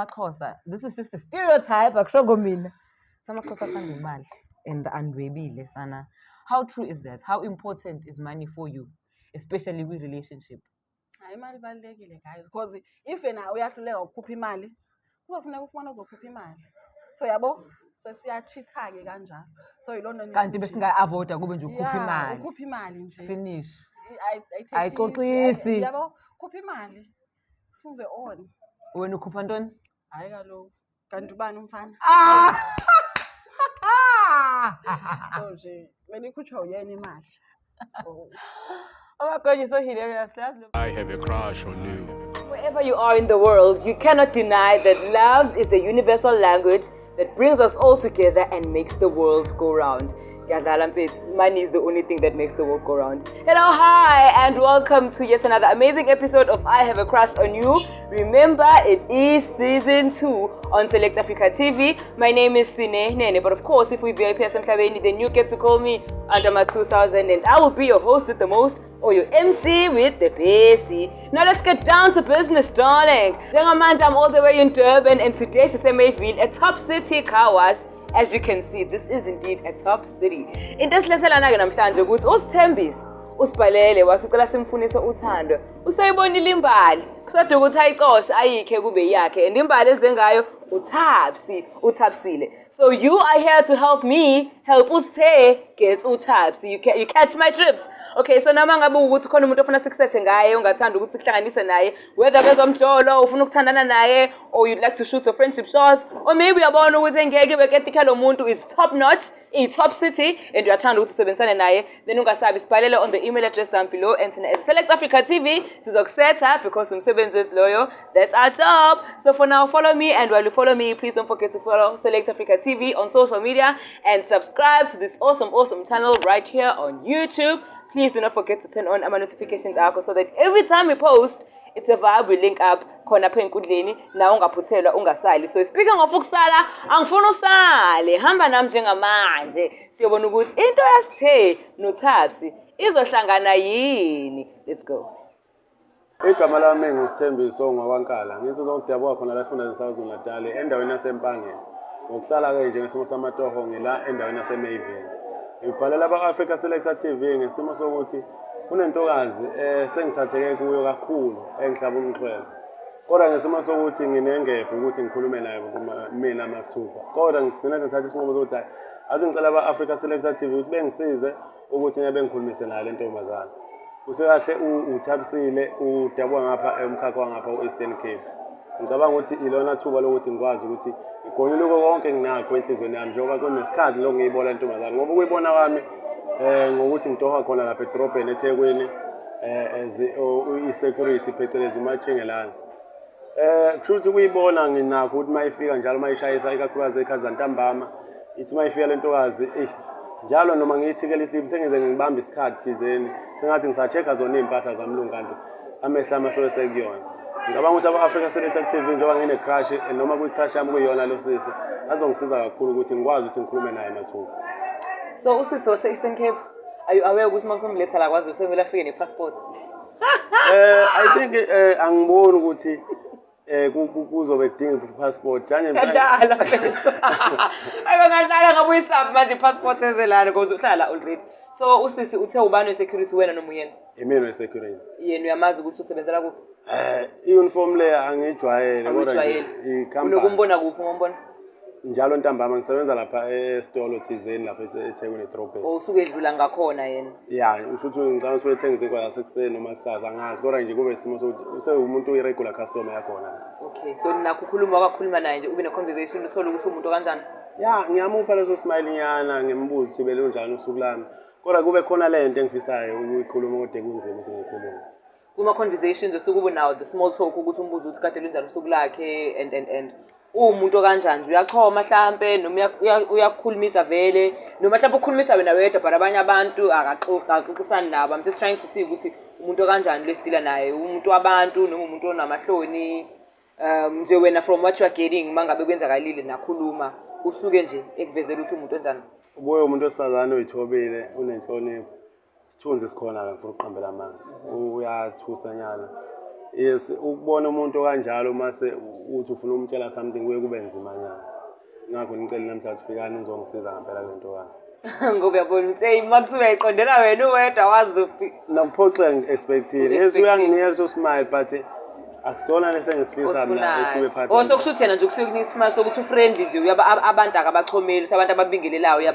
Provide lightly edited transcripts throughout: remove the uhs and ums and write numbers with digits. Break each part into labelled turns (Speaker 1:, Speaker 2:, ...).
Speaker 1: AmaXhosa, this is just a stereotype, akusho mina. SamaXhosa athanda imali and andwebile sana. How true is that? How important is money for you, especially with relationship?
Speaker 2: Hayi imali ibalulekile guys because if yena uyahluleka ukukhupha imali kuzofuneka ufumane uzokhupha imali. So yabo sesiyachitha ke kanjalo. So yilona nje.
Speaker 1: Kanti besinga-avoida kube nje ukhupha imali.
Speaker 2: Ukhupha imali nje.
Speaker 1: Finish.
Speaker 2: Ayixoxisi. Yabo khupha imali. Move on.
Speaker 1: Wena ukhupha ntoni?
Speaker 2: Hayi kaloku. Kanti ubani umfana? So nje mina ikhutshwa uyena imali. So
Speaker 1: oh my God, you're so hilarious.
Speaker 3: I have a crush on you.
Speaker 1: Wherever you are in the world, you cannot deny that love is a universal language that brings us all together and makes the world go round. Money is the only thing that makes the world go round. Hello, hi, and welcome to yet another amazing episode of I Have a Crush on You. Remember, it is season 2 on Select Africa TV. My name is Sine Nene, but of course, if we VIP Mhlabeni, then you get to call me under my 2000, and I will be your host with the most, or your MC with the best. Now let's get down to business, darling. Njengamanje, I'm all the way in Durban, and today's Mayville, a top city car wash. As you can see, this is indeed a top city. In this lesson, I'm going to tell you about usithembisi, usibhalele wathi ucela simfunise uthando. Usayibonile imbali. Kusho ukuthi ayixoshe ayikhe kube yakhe and imbali ezengayo uthapsile. So you are here to help me help usithe get uthapsi. You catch my drift. Okay, so noma ngabe ukuthi khona umuntu ofuna sikusethe ngaye ungathanda ukuthi kuhlanganise naye, whether kezomjolo ufuna ukuthandana naye or you'd like to shoot a friendship shot, or maybe uyabona ukuthi engeke bekethika lo muntu is top notch, top city and uyathanda ukuthi usebenzisane naye, then ungasabi sibhalele on the email address down below and at Select Africa TV sizokusetha because umsebenzi wesiloyo, that's our job. So for now, follow me, and while you follow me, please don't forget to follow Select Africa TV on social media and subscribe to this awesome channel right here on YouTube. Please do not forget to turn on our notifications so that every time we post, it's a vibe, we link up khona phe enkundleni na ungaphuthelwa ungasali. So speaking of ukusala, angifuna usale hamba nami njengamanje siyobona ukuthi into yasithe noThapsi izohlangana yini. Let's go.
Speaker 4: Igama lami ngusithembisi ongwankala. Ngithi zonke khona la esifundazweni saKwaZulu-Natal endaweni yaseMpangeni. Ngokuhlala ke nje ngesimo samatoho ngila endaweni yaseMayville. Ngibhalela aba-Africa Selector TV ngesimo sokuthi kunentokazi sengithatheke kuyo kakhulu engihlaba umxhwele. Kodwa ngesimo sokuthi nginengephi ukuthi ngikhulume naye mina mathupha. Kodwa ngigcina ngithatha isinqumo sokuthi athi ngicela aba-Africa Selector TV ukuthi bengisize ukuthi ngibe ngikhulumise nayo le ntombazana. Kuthi kahle uThapsile udabwa ngapha emkhakha wangapha u-Eastern Cape. Ngicabanga ukuthi ilona thuba lokuthi ngikwazi ukuthi ngigonyule konke nginakho enhlizweni yami njengoba kunesikhathi lo ngiyibona intombazana ngoba ukuyibona kwami ngokuthi ngitoha khona lapha edrobheni eThekwini i-security phecelezi uMachingelana. Kusho ukuthi ukuyibona nginakho ukuthi mayifika njalo mayishayisa ikakhulukazi eKaizer ntambama ithi mayifika le ntokazi njalo noma ngiyithikela isilipi sengize ngibamba isikhathi thizeni sengathi ngisachecka zona iy'mpahla zami lunganti amehla amasho sekuyona. Ngicabanga ukuthi aba-Africa Selector TV njengoba ngine-crush noma kwi-crush yami kuyiyona lo sisi azongisiza kakhulu ukuthi ngikwazi ukuthi ngikhulume naye mathupha.
Speaker 1: So usisi wase-Eastern Cape, are you aware ukuthi uma kusomletha la kwazi usemele afike ne-passport?
Speaker 4: I think angiboni ukuthi kuzobe kudinga i-passport
Speaker 1: kadala ngadala ngabe uyisaphi manje i-passport ezelana because uhlala already. So usisi uthe ubani we-security wena noma uyena?
Speaker 4: Imina we-security.
Speaker 1: Yena uyamazi ukuthi usebenzela kuphi?
Speaker 4: I-uniform le angijwayele
Speaker 1: kodwa nje unokumbona kuphi ngombona?
Speaker 4: Njalo ntambama ngisebenza lapha esitolo thizeni lapha eThekwini edrobheni.
Speaker 1: Usuke edlula ngakhona yena?
Speaker 4: Ya, usho ukuthi ngicabanga ukuthi uyethengisa ikwazi sekuseni noma kusasa angazi kodwa nje kube isimo sokuthi usewumuntu oyi-regular customer yakhona.
Speaker 1: Okay, so nakho ukhuluma naye nje ube ne-conversation uthole ukuthi umuntu kanjani?
Speaker 4: Ya, ngiyamupha leso smile nyana ngimbuza ukuthi bele unjani usuku lami. Kodwa kube khona lento engifisayo ukuyikhuluma kodwa kunzima ukuthi ngikhulume.
Speaker 1: Kuma-conversations esukubo now the small talk ukuthi umbuze ukuthi kade lunjani usuku lakhe and umuntu kanjani nje uyachoma mhlambe noma uyakhulumisa vele noma mhlambe ukhulumisa wena wedwa but abanye abantu akaxoxisani nabo. I'm just trying to see ukuthi umuntu kanjani lesitila naye umuntu wabantu noma umuntu onamahloni nje wena from what you are getting mangabe kwenzakalile nakhuluma usuke nje ekuvezela ukuthi umuntu onjani.
Speaker 4: Ubuye umuntu wesifazane oyithobile unenhlonipho isithunzi sikhona la for uqhambela amanga uyathusa nyana Yes, ukubona umuntu kanjalo mase uthi ufuna ukumtshela something kuye kube nzimanyana. Ngakho ngicela namhlanje fikani nizongisiza ngempela le nto kani.
Speaker 1: Ngoba uyabona ukuthi hey makuthiwa uyayiqondela wena uwedwa wazi
Speaker 4: Nakuphoxa ngi-expectile. Yes, uyanginika leso smile but akusona lesengisifisa mina esibe phansi.
Speaker 1: Oh sokusho ukuthi yena nje kusuke kunika ismile sokuthi ufriendly nje abantu akabachomeli abantu ababingelelayo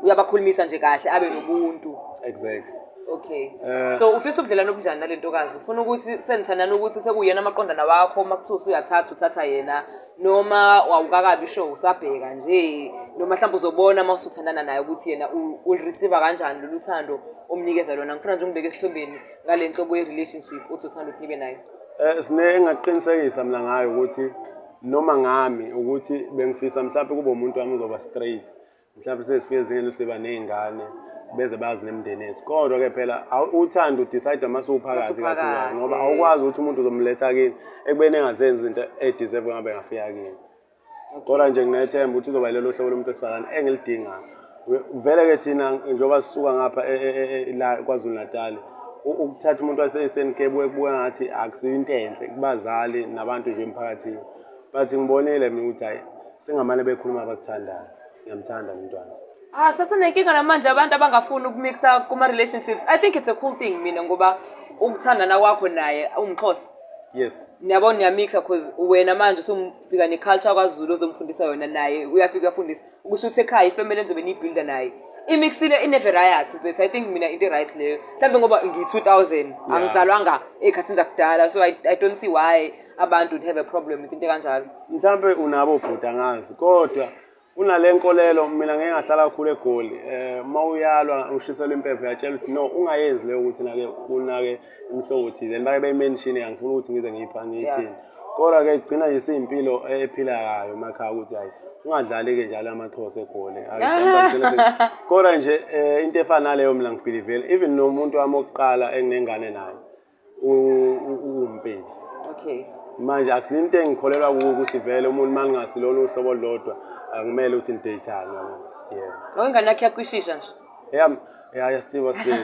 Speaker 1: uyabakhulumisa nje kahle abe nobuntu.
Speaker 4: Exactly.
Speaker 1: Okay. So ufisa ubudlelwano obunjani nalentokazi? Ufuna ukuthi senithandana ukuthi sekuyena amaqondana wakho makuthiwa usuyathatha uthatha yena noma wawukakabi show usabheka nje noma mhlawumbe uzobona uma usuthandana naye ukuthi yena ulireceive kanjani lolu thando omnikeza lona. Ngifuna nje ungibeke esithombeni ngale nhlobo ye relationship uzothanda ukuthi nibe naye.
Speaker 4: Sine engaqinisekisa mina ngayo ukuthi noma ngami ukuthi bengifisa mhlawumbe kube umuntu wami uzoba straight. Mhlawumbe sesifike ezingeni siba nezingane beze bazi nemndeni ethu. Kodwa ke phela uthando udecide masuphakathi kakhulu ngoba awukwazi ukuthi umuntu uzomletha kini ekubeni engazenzi izinto edeserve ngabe ngafika kini. Kodwa nje nginethemba ukuthi uzoba lelo hlobo lomuntu esifazane engilidingayo. Vele ke thina njengoba sisuka ngapha la kwaZulu Natal ukuthatha umuntu wase Eastern Cape webuka ngathi akusiyinto enhle kubazali nabantu nje emphakathini. But ngibonile mina ukuthi hayi singamane bekhuluma abakuthandayo. Ngiyamthanda umntwana.
Speaker 1: Sasenenkinga namanje abantu abangafuni ukumixa kuma relationships. I think it's a cool thing mina ngoba ukuthandana kwakho naye umXhosa.
Speaker 4: Yes.
Speaker 1: Niyabona niyamixa because wena manje usumfika neculture kwaZulu ozomfundisa yona naye uyafika afundisa ukusho ukuthi ekhaya ifamily enzobe nibuilda naye. Imixile ine variety but I think mina into right leyo. Mhlambe ngoba ngi2000 angizalwanga ekhathini zakudala so I don't see why abantu would have a problem with into kanjalo.
Speaker 4: Mhlambe unabo bhuda ngazi kodwa unalenkolelo mina ngeke ngahlala kakhulu eGoli mawuyalwa ushiselwe impepho yatshela ukuthi no ungayenzi leyo ukuthi nake unake imhlobo thize bake beyimention angifuni ukuthi ngize ngiyithini kodwa ke igcina nje isimpilo ephilayo emakhaya ukuthi hayi ungadlali ke njalo amaXhosa eGoli kodwa nje into efana naleyo mina ngibelieve even nomuntu wami oqala enginengane naye umpeli.
Speaker 1: Okay.
Speaker 4: Manje akusinto engikholelwa ukuthi vele umuntu mangasilona uhlobo lodwa akumele ukuthi nideyithane yabo.
Speaker 1: Yebo. Ingane yakhe yakwishisha nje.
Speaker 4: Yasithiwa sibe.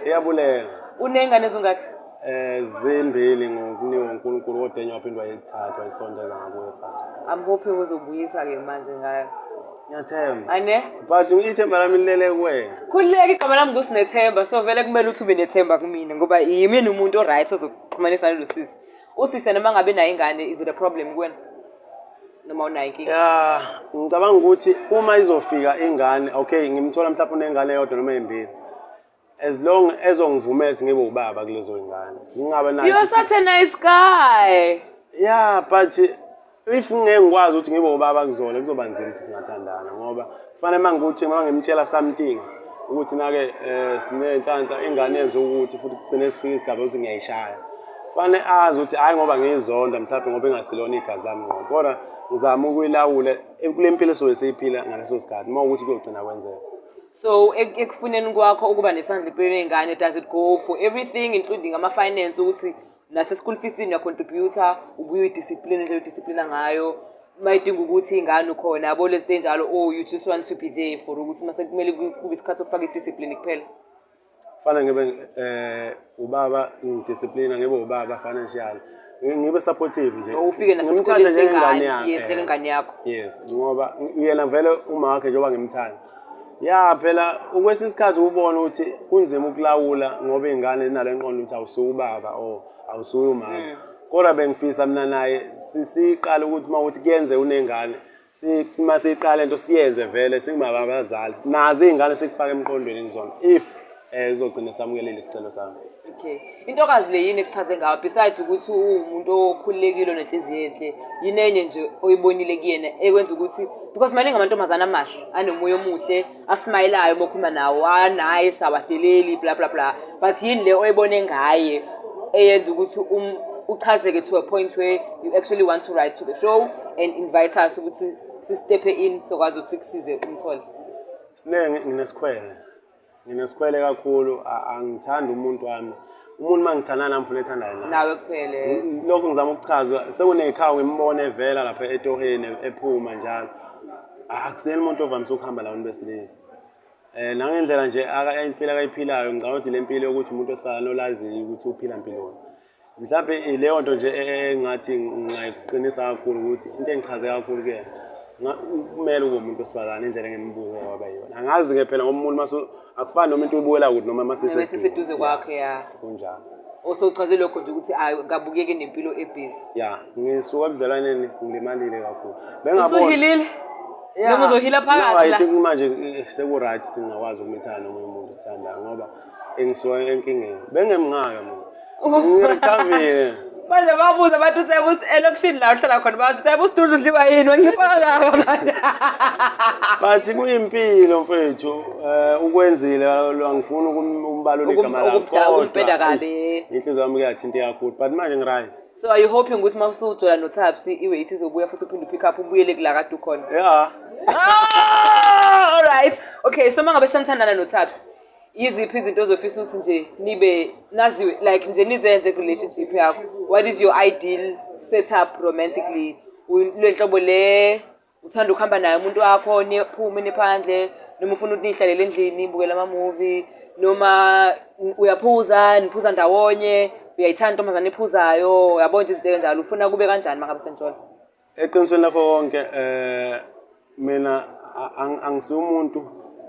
Speaker 4: Iyabulela.
Speaker 1: Unengane ezingakhi?
Speaker 4: Zimbili ngokunikwa uNkulunkulu kodwa enye waphindwa yithatha wayisondeza ngakuye futhi.
Speaker 1: I'm hoping uzobuyisa ke manje ngayo.
Speaker 4: Ngiyathemba.
Speaker 1: Ane?
Speaker 4: But ithemba lami lilele kuwena.
Speaker 1: Khululeka igama lami nguSinethemba so vele kumele uthi ube nethemba kumina ngoba yimi umuntu oright ozokuxhumanisa nalo sisi. Usise noma ngabe nayo ingane is it a problem kuwena? Noma unayo inkinga?
Speaker 4: Ngicabanga ukuthi uma izofika ingane okay ngimthola mhlawumbe unengane eyodwa noma ezimbili. As long ezongivumela ukuthi ngibe ubaba kulezo ingane. Ngingabe nayo.
Speaker 1: You're such a nice guy.
Speaker 4: Yeah, but if ngeke ngikwazi ukuthi ngibe ubaba kuzona kuzoba nzima singathandana ngoba kufanele mangibuthi ngimtshela something ukuthi nake sinenhlanhla ingane yenze ukuthi futhi kugcine sifika igaba ukuthi ngiyayishaya. Kufanele azi ukuthi hayi ngoba ngizonda mhlawumbe ngoba engasilona igazi lami ngqo kodwa ngizama ukuyilawula kule mpilo sobe siyiphila ngaleso sikhathi uma ukuthi kuyogcina kwenzeka.
Speaker 1: So ekufuneni kwakho ukuba nesandla empilweni yengane does it go for everything including ama finance ukuthi nase school fees ya contributor ubuye discipline nje discipline ngayo mayidinga ukuthi ingane ukhona yabo lezi njalo you just want to be there for ukuthi mase kumele kube isikhathi sokufaka idiscipline kuphela.
Speaker 4: Fanele ngibe ubaba ngidiscipline ngibe ubaba financial ngibe supportive nje
Speaker 1: ufike nasesikoleni sengane yes ngengane yakho
Speaker 4: yes ngoba yena vele uma wakhe njengoba ngimthanda phela ukwesinye isikhathi ubona ukuthi kunzima ukulawula ngoba ingane inale nqondo ukuthi awusuka ubaba awusuka umama kodwa bengifisa mina naye siqala ukuthi mawuthi kuyenze unengane uma siqala into siyenze vele singibaba abazali nazo izingane sikufaka emqondweni ngizona if izogcina samukelele isicelo sami.
Speaker 1: Okay. Intokazi le yini ekuchaze ngayo besides ukuthi umuntu okhululekile onenhliziyo enhle yini enye nje oyibonile kuyena ekwenza ukuthi because maningi amantombazana amahle anomoya omuhle asmayilayo bokhuluma nawo anaye sabadeleli bla bla bla but yini le oyibone ngaye eyenza ukuthi uchazeke to a point where you actually want to write to the show and invite us ukuthi si step in sokwazi ukuthi kusize umthole.
Speaker 4: Sinenge nginesikhwele kakhulu angithanda umuntu wami umuntu mangithanda nami futhi ethandayo
Speaker 1: nawe kuphele
Speaker 4: lokho ngizama ukuchaza sekunekhawu ngimbone evela lapha etoheni ephuma njalo akuseni umuntu ovamise ukuhamba labantu besilisa Nangendlela nje impilo akayiphilayo ngicabanga ukuthi le mpilo yokuthi umuntu osifazane olaziyo ukuthi uphila mpiloni. Mhlawumbe ileyo nto nje engathi ngingayiqinisa kakhulu ukuthi into engichaze kakhulu kuyena kumele ube umuntu osifazane indlela engembuzo waba yona. Angazi-ke phela ngoba umuntu akufani noma into uyibukela kude noma
Speaker 1: masiseduze kwakhe ya
Speaker 4: kunjalo.
Speaker 1: Osochaze lokho nje ukuthi akabukeke nempilo ebhizi.
Speaker 4: Ya, ngisuka ebudlelwaneni ngilimalile kakhulu.
Speaker 1: Usuhilile? Noma uzohila phakathi la?
Speaker 4: I think manje seku-right singakwazi ukumithana nomunye umuntu sithandayo ngoba engisuka enkingeni. Bengemngaka mina. Ngikhavile.
Speaker 1: Manje babuza abantu ukuthi elokishini la uhlala khona basho ukuthi usidudla udliwa yini wancipha kangaka manje.
Speaker 4: Bathi kuyimpilo mfethu ukwenzile angifuni umbalula igama lakho.
Speaker 1: Ukumpeda kabi.
Speaker 4: Inhliziyo yami kuyathinta kakhulu but manje ngi-right.
Speaker 1: So are you hoping ukuthi mawusujola noThapsi iweight izobuya futhi uphinde upick up ubuyele kula kade ukhona?
Speaker 4: Yeah.
Speaker 1: All right. Okay, so mangabe sanithandana noThapsi. Yiziphi izinto ozofisa ukuthi nje nibe nazi like nje nizenze relationship yakho? What is your ideal setup romantically? Lenhlobo le uthanda ukuhamba naye umuntu wakho niphume nephandle noma ufuna ukuthi nihlalele endlini nibukele ama movie noma uyaphuza niphuza ndawonye uyayithanda intombazane ephuzayo uyabona nje izinto kanjalo ufuna kube kanjani mangabe sentshona?
Speaker 4: Eqinisweni lakho konke mina angisumuntu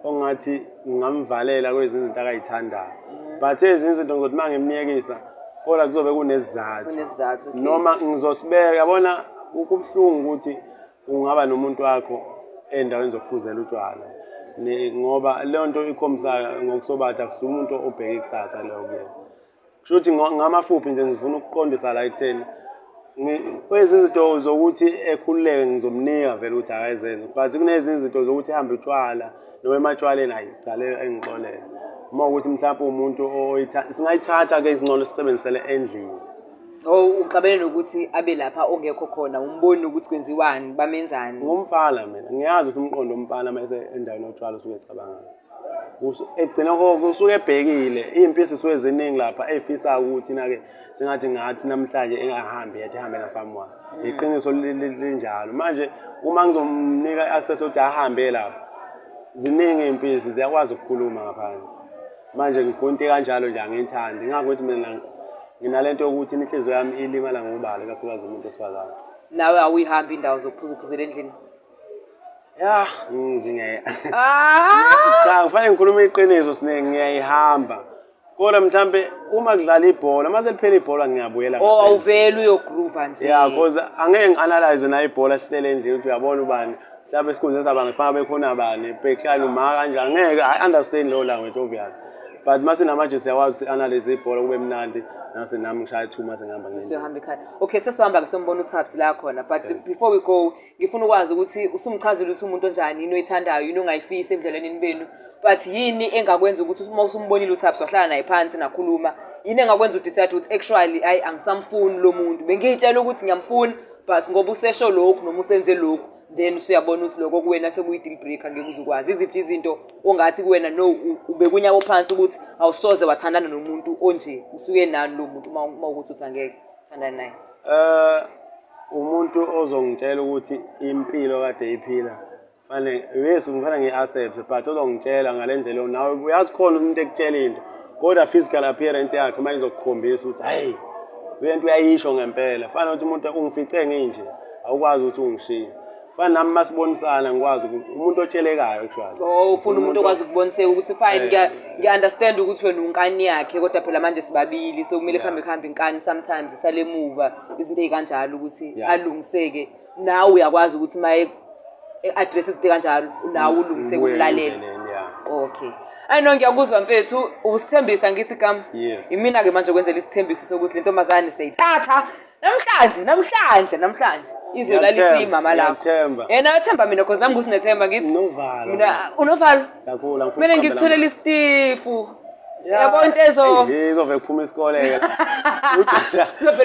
Speaker 4: ongathi ngamvalela kwezinye izinto akayithandayo but ezinye izinto ngizothi mangimiyekisa kodwa kuzobe kunesizathu noma ngizosibeka yabona ukubuhlungu ukuthi ungaba nomuntu wakho endaweni zokuphuzela utshwala ngoba leyo nto ikhombisa ngokusobala akusumuntu obheka ikusasa leyo kuyena kusho ukuthi ngamafuphi nje ngifuna ukuqondisa la ekutheni kwezinye izinto zokuthi ekhululeke ngizomnika vele ukuthi akayenze but kunezinye izinto zokuthi ehambe utshwala noma ematshwaleni ayicale engixolele uma ukuthi mhlawumbe umuntu singayithatha ke ingcono sisebenzisele endlini.
Speaker 1: Uqabele nokuthi abe lapha ongekho khona umboni ukuthi kwenziwani bamenzani?
Speaker 4: Ngumfana mina ngiyazi ukuthi umqondo umfana mase endaweni yotshwala usuke ecabanga egcina kusuke ebhekile impisi suke eziningi lapha efisa ukuthi na-ke singathi namhlanje engahambi yathi ehambe nasomeone iqiniso linjalo manje uma ngizomnika i-access ukuthi ahambe lapha ziningi impisi ziyakwazi ukukhuluma ngaphandle manje ngigonte kanjalo nje angithandi ngakho ukuthi mina nginalento yokuthi inhliziyo yami ilimala ngobala kakhulukazi umuntu osifazane.
Speaker 1: Nawe awuyihambi indawo zokuphuzela endlini?
Speaker 4: Ya, ngizingeke. Cha, kufanele ngikhulume iqiniso sinenge ngiyayihamba. Kodwa mhlambe uma kudlala ibhola, mase liphela ibhola ngiyabuyela
Speaker 1: ngasemva. Awuveli uyogroove nje.
Speaker 4: Yeah, because angeke ngianalyze na ibhola sihlele endlini ukuthi uyabona ubani. Mhlawumbe esikhundleni sabanga kufanele bekhona abani, beklani uma kanjani. Angeke I understand lo language obvious. But mase namanje siyakwazi analyze ibhola kube mnandi nase nami ngishaya 2 mase ngihamba ngendlela.
Speaker 1: Siyahamba ekhaya. Okay, sesihamba ke sombona uThapsi la khona but before we go ngifuna ukwazi ukuthi usumchazile ukuthi umuntu onjani yini oyithandayo yini ongayifisa emdlalweni benu but yini engakwenza ukuthi uma usumbonile uThapsi wahlala naye phansi nakhuluma yini engakwenza udecide ukuthi actually angisamfuni lo muntu bengiyitshela ukuthi ngiyamfuna but ngoba usesho lokho noma usenze lokho then usuyabona ukuthi lokho kuwena sekuyi-deal breaker ngeke uzukwazi iziphi izinto ongathi kuwena no ubekunyaka phansi ukuthi awusoze wathandana nomuntu onje usuke nani lo muntu uma ukuthi uthi angeke uthandane naye?
Speaker 4: Umuntu ozongitshela ukuthi impilo kade iphila kufanele ngi-accept but ozongitshela ngale ndlela nawe uyazi khona umuntu ekutshela into kodwa physical appearance yakhe manje izokukhombisa ukuthi hayi le nto uyayisho ngempela fanele ukuthi umuntu ungifice nginje awukwazi ukuthi ungishiye fana nami masibonisana ngikwazi ukuthi umuntu otshelekayo actually
Speaker 1: ufuna umuntu okwazi ukuboniseka ukuthi fine ngiya-understand ukuthi wena unkani yakhe kodwa phela manje sibabili so kumele kuhambe inkani sometimes isale emuva izinto ey'kanjalo ukuthi alungiseke nawe uyakwazi ukuthi ma address izinto kanjalo nawe ulungiseke ukulalela. Okay, ayino ngiyakuzwa mfethu usithembisa ngithi gama imina-ke manje okwenzela isithembiso sokuthi le ntombazane siyayithatha namhlanje izolalisa imama lakho. Yena uyathemba mina because nami ngusinethemba ngithi mina unovalo kumele ngikutholela isitifu yabo into
Speaker 4: izovele kuphuma isikole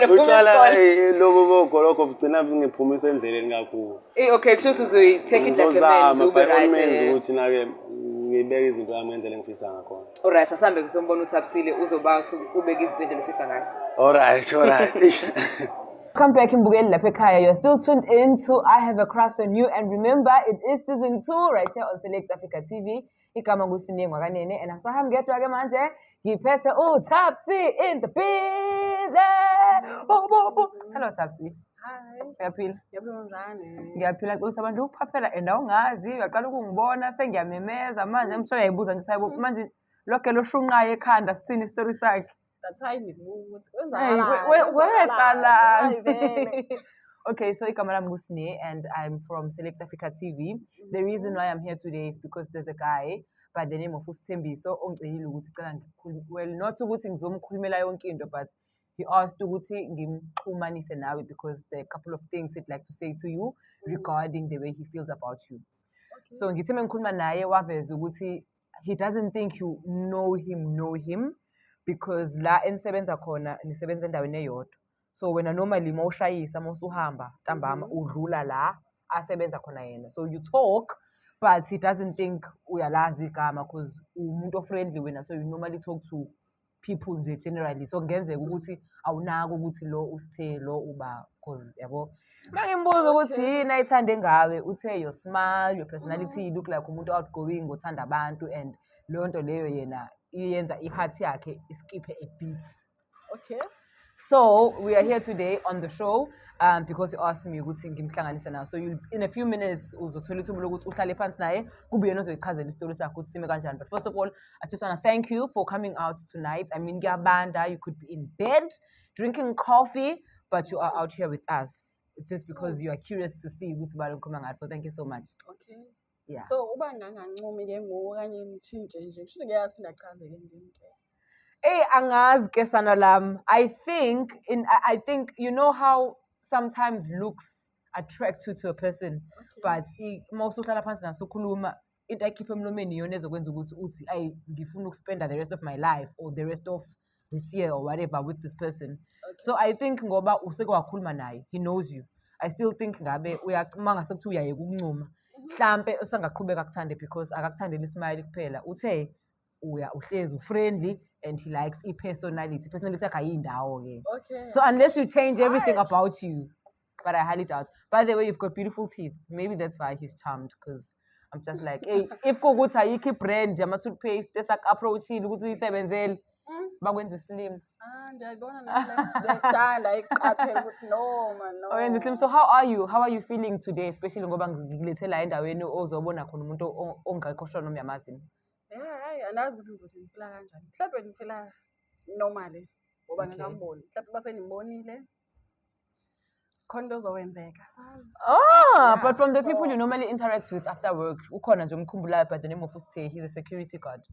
Speaker 4: utshwala lobo bogolokho bugcina ngiphumisa endleleni kakhulu.
Speaker 1: Okay, kusho ukuthi uzoyi-take it like a man ube right
Speaker 4: ukuthi na-ke ngibeke izinto yami ngendlela engifisa ngakhona.
Speaker 1: Alright, asambe kusombona uThapsile uzoba ubeke izinto ngendlela ofisa ngayo.
Speaker 4: Alright.
Speaker 1: Come back Mbukeli lapha ekhaya. You're still tuned in to I Have a Crush on You, and remember it is season 2 right here on Select Africa TV. igama nguSiningi Wakanene and angisahambi ngedwa-ke manje ngiphethe uThapsi in the building. Hello Thapsi.
Speaker 2: Hi.
Speaker 1: Uyaphila?
Speaker 2: Yabona njani?
Speaker 1: Ngiyaphila xolisa abantu ukuphaphela and awungazi uyaqala ukungibona sengiyamemeza manje ngisho uyayibuza nje sayibo manje lokho loshunqayo ekhanda sithini istory sakhe.
Speaker 2: That's why ngibuza ukuthi
Speaker 1: wenzalani. Okay, so igama lami nguSine and I'm from Select Africa TV. The reason why I'm here today is because there's a guy by the name of uSthembiso ongicelile ukuthi cela ngikhulume, well not ukuthi ngizomkhulumela yonke into but he asked ukuthi ngimxhumanise nawe because there are a couple of things he'd like to say to you regarding the way he feels about you. Okay. So ngithi mengikhuluma naye waveza ukuthi he doesn't think you know him because la enisebenza khona nisebenza endaweni eyodwa. So wena normally mawushayisa mawusuhamba ntambama udlula la asebenza khona yena. So you talk but he doesn't think uyalazi igama because umuntu ofriendly wena, so you normally talk to people nje generally. So kungenzeka ukuthi awunaka ukuthi lo usithe lo uba because yabo. Mangimbuza ukuthi yini ayithande ngawe uthe your smile, your personality, you look like umuntu outgoing othanda abantu and leyo nto leyo yena iyenza iheart yakhe iskiphe a beat.
Speaker 2: Okay.
Speaker 1: So we are here today on the show because he asked me ukuthi ngimhlanganise nawe. So you in a few minutes uzothola ithuba lokuthi uhlale phansi naye kube yena ozoyichazela istory sakho ukuthi sime kanjani. But first of all, I just want to thank you for coming out tonight. I mean, ngiyabanda, you could be in bed drinking coffee, but you are out here with us just because you are curious to see ukuthi balo ngikhuluma ngaso. So thank you so much.
Speaker 2: Okay.
Speaker 1: Yeah.
Speaker 2: So uba ngangancumi ke ngokanye ngishintshe nje. Kusho ke yazi phinda achazeke nje into.
Speaker 1: Angazi ke sana lam. I think you know how sometimes looks attract you to a person, but mawusuhlala phansi nasukhuluma into ayikhiphe emlomeni yona ezokwenza ukuthi uthi ay ngifuna ukuspenda the rest of my life or the rest of this year or whatever with this person. Okay. So I think ngoba useke wakhuluma naye, he knows you. I still think ngabe mangase kuthi uyayeka ukuncuma mhlambe usangaqhubeka kuthande because akakuthandela ismile kuphela. Uthe uhlezi friendly and he likes personality yakhe ayindawo ke. Okay. So unless you change everything about you, but I highly doubt. By the way, you've got beautiful teeth. Maybe that's why he's charmed because I'm just like, hey, if kokuthi ayikho brand ama toothpaste esak approachile ukuthi uyisebenzele bakwenza slim.
Speaker 2: Ndiyayibona nalento iqaphela ukuthi no man no.
Speaker 1: Oyenza slim. So how are you feeling today, especially ngoba ngikulethe la endaweni ozobona khona umuntu ongekho shona nomyamazi?
Speaker 2: Yeah, andazi ukuthi ngizothi ngifila kanjani. Mhlawumbe ngifila normally ngoba ngingamboni. Mhlawumbe base nimbonile. Khona uzowenzeka sazi.
Speaker 1: But from the people you normally interact with after work, ukhona nje umkhumbulayo by the name of Usithe, he's a security guard.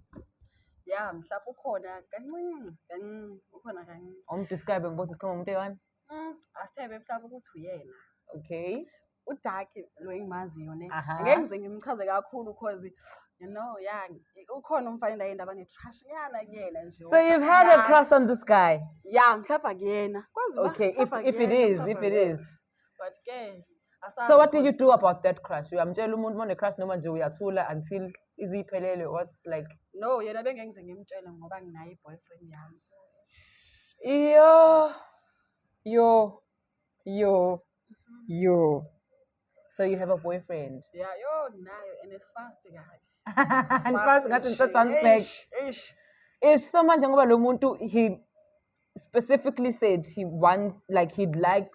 Speaker 2: Yeah, mhlawumbe ukhona kancane ukhona kancane.
Speaker 1: Describe ngibona isikhoma umuntu eyani?
Speaker 2: Asithebe mhlawumbe ukuthi uyena.
Speaker 1: Okay.
Speaker 2: Udark lo engimaziyo ne. Ngeke ngize ngimchaze kakhulu because you know, yeah, ukhona umfana endayendawo trash yana kuyena nje.
Speaker 1: So you've had a crush on this guy?
Speaker 2: Yeah, mhlawumbe kuyena.
Speaker 1: Okay, if it is.
Speaker 2: But ke
Speaker 1: so what did you do about that crush? Uyamtshela umuntu manje crush noma nje uyathula until iziphelele? What's like?
Speaker 2: No, yena bengeke ngize ngimtshele ngoba nginayo boyfriend yami so.
Speaker 1: Yo. So you have a boyfriend?
Speaker 2: Yeah, nayo and it's fast guy.
Speaker 1: And fast ngathi Johannesburg. Ish so manje ngoba lo muntu he specifically said he'd like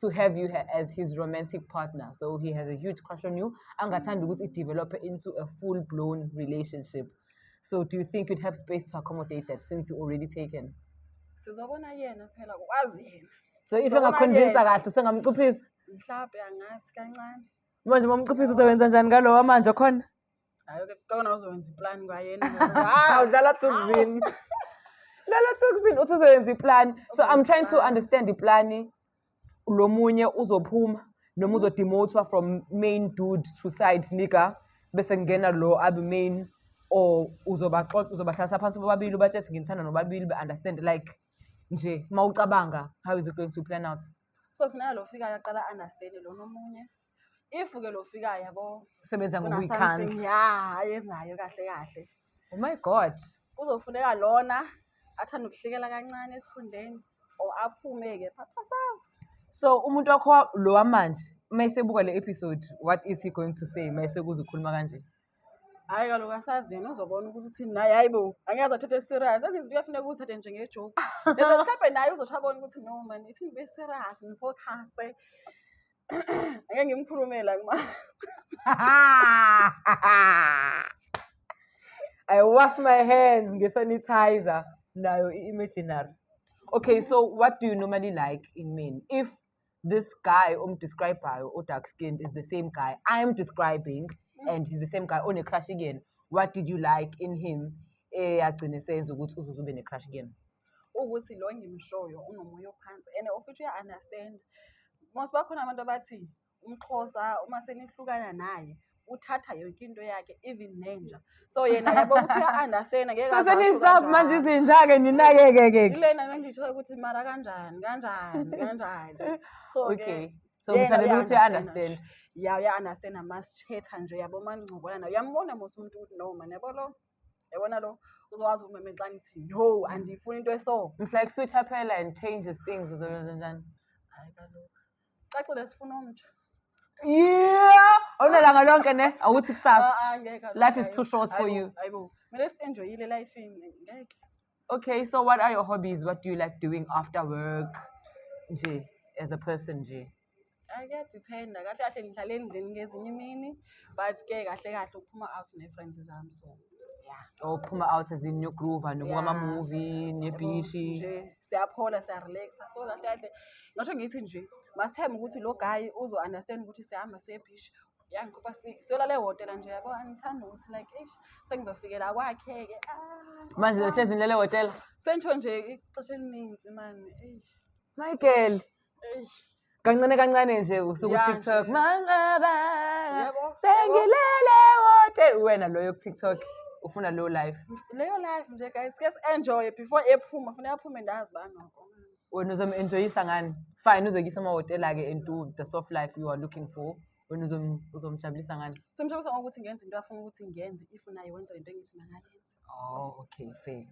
Speaker 1: to have you as his romantic partner. So he has a huge crush on you. Angathanda ukuthi it develop into a full-blown relationship. So do you think you'd have space to accommodate that since you're already taken?
Speaker 2: Sizobona yena phela kwazi yena.
Speaker 1: So if ungaconvince kahle usengamciphisa?
Speaker 2: Mhlawumbe angathi kancane.
Speaker 1: Manje momciphisa uzowenza njani ngalowa manje khona?
Speaker 2: Hayi ke kona uzowenza iplan kwayena.
Speaker 1: Udlala tukuzini. Dlala tukuzini uthi uzowenza iplan. So I'm trying to understand iplan. Lo munye uzophuma noma uzodemotewa from main dude to side nigga bese ngena lo abe main or uzobahlasa phansi bobabili ubathethi ngimthanda nobabili be understand like nje mawucabanga how is it going to plan out?
Speaker 2: So funeka lo fikayo aqala understand lo nomunye. If ke lo fikayo yabo
Speaker 1: sebenza ngokuyikhandla.
Speaker 2: Yeah, ayenzayo kahle.
Speaker 1: Oh my god.
Speaker 2: Kuzofuneka lona athanda ukuhlikela kancane esikhundleni or aphume ke phathasazi. So
Speaker 1: umuntu wakho lo manje mayisebuka le episode, what is he going to say mayise kuzokhuluma kanje?
Speaker 2: Hayi kaloku asazini uzobona ukuthi uthini naye hayibo angeke athathe serious ezizinto uyafuneka uzithathe njengejoke bese mhlawumbe naye uzothi abone ukuthi no man ithi ngibe serious ngifocus angeke ngimkhulumela
Speaker 1: I wash my hands nge-sanitizer nayo imaginary. Okay, so what do you normally like in men? If this guy describayo or dark skinned is the same guy I'm describing and he's the same guy on a crush again, what did you like in him? Agcine senze ukuthi uzuzube ne-crush again.
Speaker 2: Ukuthi lo ngimshoyo unomoya ophansi and futhi uya understand. Most bakhona abantu abathi umXhosa uma senihlukana naye uthatha yonke into yakhe even nenja. So yena yabo ukuthi uya understand ngeke
Speaker 1: So senisab manje izinja ke ninakeke.
Speaker 2: Ilena ngithola ukuthi mara kanjani. So
Speaker 1: okay. So mthanda ukuthi understand.
Speaker 2: Yeah, uya understand amasithetha nje yabo mancokola naye. Uyambona mos umuntu ukuthi no man yabo lo. Yabona lo uzokwazi umeme xa ngithi no andifuni into eso.
Speaker 1: Like switch up and changes things uzokwenzenjani?
Speaker 2: Hayi kaloku. Cacile sifuna omtsha.
Speaker 1: Yeah. Awunelanga lonke ne? Awuthi kusasa. Life is too short for you.
Speaker 2: Hayibo. Mina enjoyile life ngeke.
Speaker 1: Okay, so what are your hobbies? What do you like doing after work? Nje as a person nje.
Speaker 2: Depend. Kahle kahle ngihlala endlini ngezinye imini, but ke kahle kahle ukuphuma out ne-friends zami so. Yeah.
Speaker 1: Or phuma out as in your groove and uma movie, nebeach.
Speaker 2: Nje siyaphola siyarelaxa. So kahle kahle ngisho ngithi nje must time ukuthi lo guy uzo understand ukuthi sihamba sebeach. Yangikhupha siyolala ehotela nje yabo angithanda ukuthi like sengizofikela kwakhe ke
Speaker 1: manje uhlezi nilele hotel
Speaker 2: sentsho nje ixesha eliningi man
Speaker 1: Michael kancane nje usuku TikTok mangaba sengilele hotel wena lo yok TikTok ufuna low life
Speaker 2: leyo life nje guys kes enjoy before ephuma ufuna aphume ndazi banako
Speaker 1: wena uzomenjoyisa ngani fine uzokisa ama hotel ake into the soft life you are looking for wena uzomjabulisa ngani
Speaker 2: so mjabulisa ngokuthi ngenze into afuna ukuthi ngiyenze if naye wenza into engithi mangayenze
Speaker 1: okay fair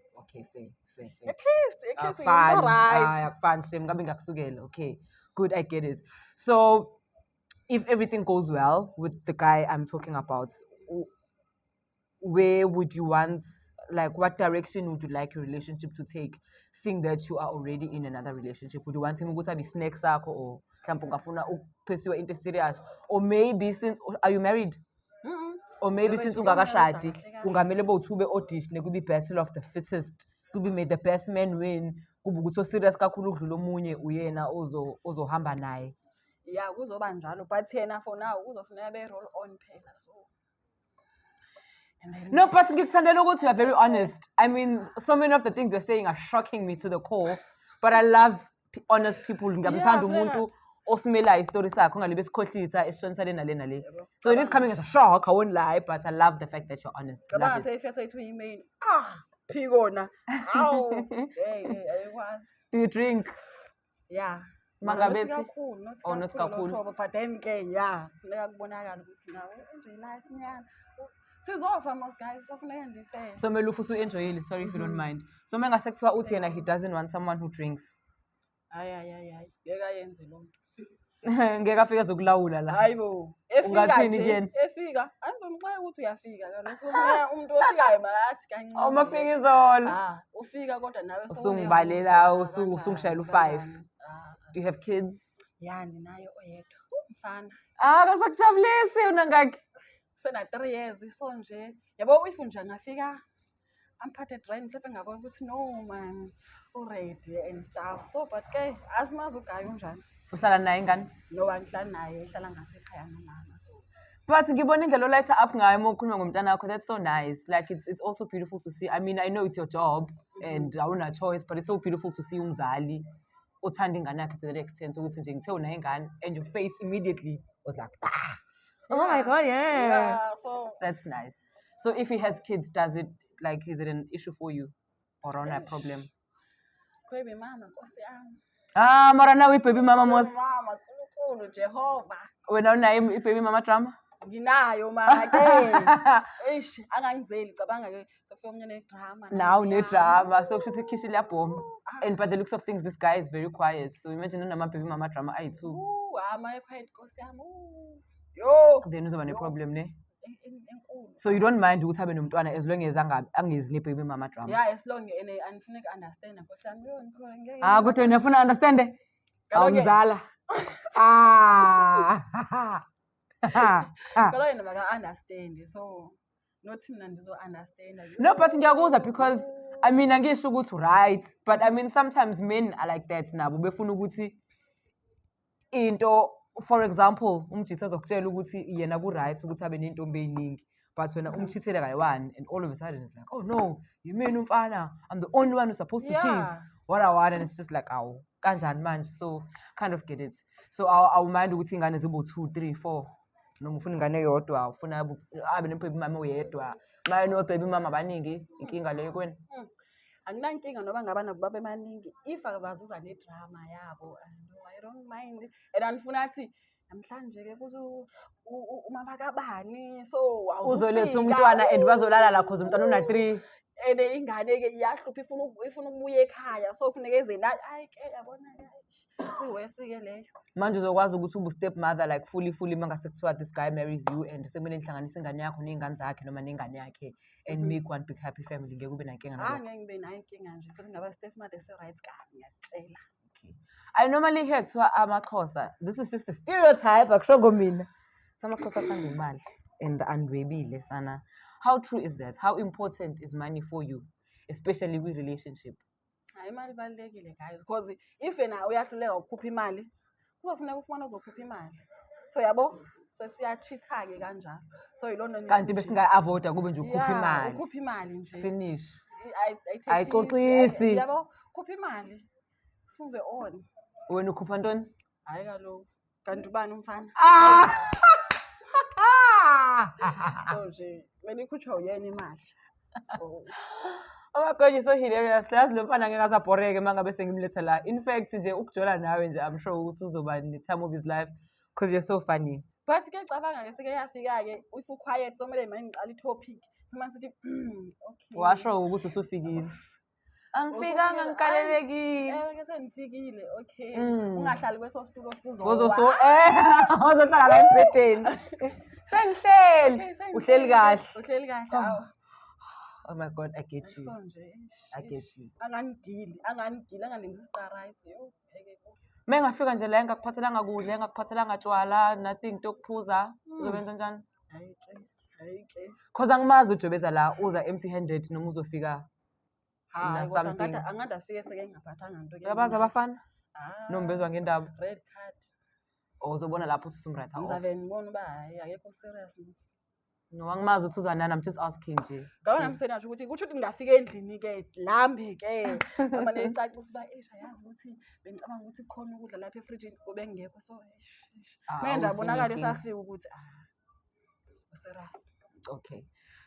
Speaker 2: at least
Speaker 1: right fine shame ngabe ngakusukela okay good I get it so if everything goes well with the guy I'm talking about where would you want like what direction would you like your relationship to take seeing that you are already in another relationship would you want him ukuthi abe snake sakho or mhlawumbe ungafuna pursue into serious or maybe since are you married or maybe since ungakashadi kungamele bowuthube audition kubi battle of the fittest kubi may the best man win kuba ukuthi serious kakhulu udlula omunye uyena ozohamba naye
Speaker 2: yeah kuzoba njalo but yena for now uzofuneka be roll on phela so
Speaker 1: no, but ngithandela ukuthi you are very honest. I mean, so many of the things you're saying are shocking me to the core. But I love honest people. Ngiyamthanda umuntu osimela istory sakho ngalibe sikhohlisa esishonisa lena le. So it is coming as a shock, I won't lie, but I love the fact that you're honest.
Speaker 2: Ngaba seyifetha ithu email. Phikona. Aw. Hey, ayikwazi.
Speaker 1: Do you drink?
Speaker 2: Yeah.
Speaker 1: Mangabe
Speaker 2: not kakhulu. But then ke yeah, funeka kubonakala ukuthi nawe enjoy life nyana. Sizofa most guys sofuneka ndife.
Speaker 1: So Melufu enjoyile, sorry if you don't mind. So mengase kuthiwa uthi yena he doesn't want someone who drinks.
Speaker 2: Hayi. Ngeke ayenze lo muntu.
Speaker 1: Ngeke afike zokulawula la.
Speaker 2: Hayibo. Efika. Anizomxaya ukuthi uyafika kaloku. So umuntu ofikayo makathi kancane.
Speaker 1: Umafika izolo.
Speaker 2: Ufika kodwa nawe
Speaker 1: usungibalela usungishayela u5. Do you have kids?
Speaker 2: Yeah, ndinayo oyedwa. Umfana.
Speaker 1: Kasakujabulisi unangaki?
Speaker 2: Sena 3 years so nje yabo if nje ngafika amphathe dry mhlawumbe ngabona ukuthi no man already and stuff so but ke asimazi ugayi unjani
Speaker 1: uhlala naye ngani
Speaker 2: no angihlala naye ehlala ngasekhaya nomama so
Speaker 1: but ngibona indlela olayitha up ngayo uma ukhuluma ngomntana wakho that's so nice like it's also beautiful to see I mean I know it's your job and awuna choice but it's so beautiful to see umzali othanda ingane yakhe to the extent ukuthi nje ngithe una ingane and your face immediately was like oh my god yeah
Speaker 2: so
Speaker 1: that's nice so if he has kids does it like is it an issue for you or a problem
Speaker 2: baby mama nkosi yami
Speaker 1: mara nawe baby mama mos
Speaker 2: mama kukhulu Jehova
Speaker 1: wena unayo baby mama drama
Speaker 2: nginayo mara ke angangizeli cabanga ke sokufika umnyene nedrama
Speaker 1: now nedrama so kusho ukuthi ikhishi liyabhoma and by the looks of things this guy is very quiet so imagine unama baby mama drama ayi2
Speaker 2: ama quiet nkosi yami yo
Speaker 1: then uzoba ne problem ne
Speaker 2: enkulu.
Speaker 1: So you don't mind ukuthi abe nomntwana as long as angezi ne-baby mama drama?
Speaker 2: Yeah, as long and andifuna uku-understand Nkosi yami ngeke.
Speaker 1: Kuthi wena ufuna understand?
Speaker 2: Kaloku-ke-
Speaker 1: Awumzala.
Speaker 2: Kaloku yena maka-understand so nothi mina ndizo-understanda.
Speaker 1: No, but ngiyakuzwa because I mean angisho ukuthi right, but I mean sometimes men are like that nabo befuna ukuthi into, for example, umjitha azokutshela ukuthi yena ku-right ukuthi abe nentombi eyiningi, but wena umchithele kayi-one and all of a sudden it's like, oh no, you mean umfana, I'm the only one who's supposed to cheat. What I want, and it's just like, awu, kanjani manje, so kind of get it. So awumind ukuthi ingane zibo 2, 3, 4. Noma ufuna ingane eyodwa, ufuna abe ne-baby mama oyedwa. Maye no-baby mama abaningi, inkinga leyo kuwena.
Speaker 2: Anginankinga noba ngaba nabo babe maningi if abazuza nedrama yabo, I don't mind. And andifuna athi namhlanje-ke kuze umama kabani so
Speaker 1: Uzoletha umntwana and bazolala la cause umntwana una-3.
Speaker 2: and ingane-ke iyahlupha ifuna ukubuya ekhaya so kufuneka eze nayo hayi-ke yabona-ke siwesi-ke leyo.
Speaker 1: Manje uzokwazi ukuthi ube step mother like fully mangase kuthiwa this guy marries you and sekumele nihlanganise ingane yakho ney'ngane zakhe noma nengane yakhe and make one big happy family, ngeke ube nankinga nalokho?
Speaker 2: Ngeke ngibe nayo inkinga nje futhi ngaba step mother se-right kanye ngiyakutshela.
Speaker 1: Okay. I normally hear kuthiwa amaXhosa, this is just a stereotype, akusho mina. AmaXhosa athanda imali and andwebile sana. How true is that? How important is money for you, especially with relationship?
Speaker 2: Hayi imali ibalulekile guys because if yena uyahluleka ukukhupha imali kuzofuneka ufumane ozokhupha imali, so yabo sesiyachitha-ke kanjalo, so yilona
Speaker 1: Kanti besinga-avoida kube nje ukhupha imali.
Speaker 2: ukhupha imali nje
Speaker 1: Finish.
Speaker 2: ayixoxisi yabo, khupha imali simove on.
Speaker 1: Wena ukhupha ntoni?
Speaker 2: Hayi kaloku kanti ubani umfana so nje kumele ikhutshwa uyena imali so
Speaker 1: Oh my God, you're so hilarious. Yazi lo mfana ngeke asabhoreke mangabe sengimletha la. In fact nje ukujola nawe nje I'm sure ukuthi uzoba ne-time of his life because you're so funny.
Speaker 2: but ke cabanga-ke seke yafika-ke if uquiet so kumele manje ngiqala i-topic simane sithi okay
Speaker 1: Washo ukuthi usufikile. Angifikanga ngikalelekile.
Speaker 2: ke sengifikile okay ungahlali kweso situlo
Speaker 1: Ozohlala la embhedeni. Sengihleli. Uhleli kahle.
Speaker 2: uhleli kahle hawo.
Speaker 1: Oh my God, I get you.
Speaker 2: So nje
Speaker 1: I get you.
Speaker 2: angangigili angangenzi i-starrise yo
Speaker 1: Mengafika nje la engakuphathelanga kudla, engakuphathelanga tshwala, nothing tokuphuza, uzobenza njani?
Speaker 2: Hayi-ke
Speaker 1: Cause angimazi ujobeza la uza empty handed noma uzofika
Speaker 2: hayi
Speaker 1: something.
Speaker 2: angade afike seke ngaphathanga nto ke.
Speaker 1: Yabazi abafana? Noma bezwa ngendaba.
Speaker 2: Red card
Speaker 1: Uzobona lapho ukuthi usumratha off.
Speaker 2: ngizave ngibona uba hayi akekho serious nje.
Speaker 1: No, angimazi ukuthi uzanani, I'm just asking nje.
Speaker 2: Ngabona msenathi ukuthi kusho ukuthi ngingafika endlini-ke lambe-ke amane ecacisa uba yazi ukuthi bengicabanga ukuthi kukhona ukudla lapha efrijini kube ngekho so manje abonakala esafika ukuthi serious.
Speaker 1: Okay.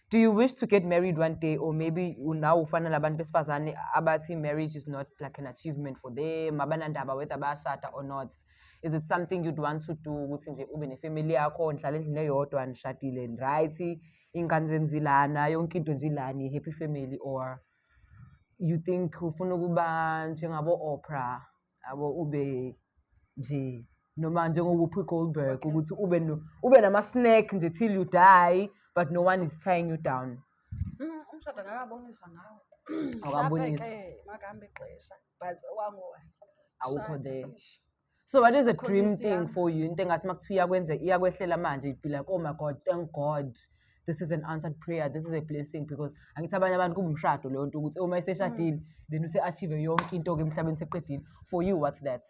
Speaker 1: Do you wish to get married one day, or maybe now ufana labantu besifazane abathi marriage is not like an achievement for them, abanandaba whether bayashada or not? Is it something you'd want to do ukuthi nje ube ne-family yakho, nihlala endlini eyodwa, nishadile, right? Ingane zenzilana, yonke into nje ilana, happy family, or you think ufuna ukuba njengabo Oprah, abo ube nje noma njengobuphi Goldberg ukuthi ube nama-snack nje till you die, but no one is tying you down?
Speaker 2: Umshado ngakaboniswa ngawo.
Speaker 1: Awukaboniswa.
Speaker 2: Makuhambe ixesha but wangowa
Speaker 1: Awukho there. So what is a dream thing for you? Into engathi makuthiwa iyakwehlela manje, you'd be like, oh my God, thank God, this is an answered prayer, this is a blessing, because angithi abanye abantu kuba umshado leyo nto ukuthi uma iseshadile then use-achieve yonke into-ke emhlabeni seqedile. For you, what's that?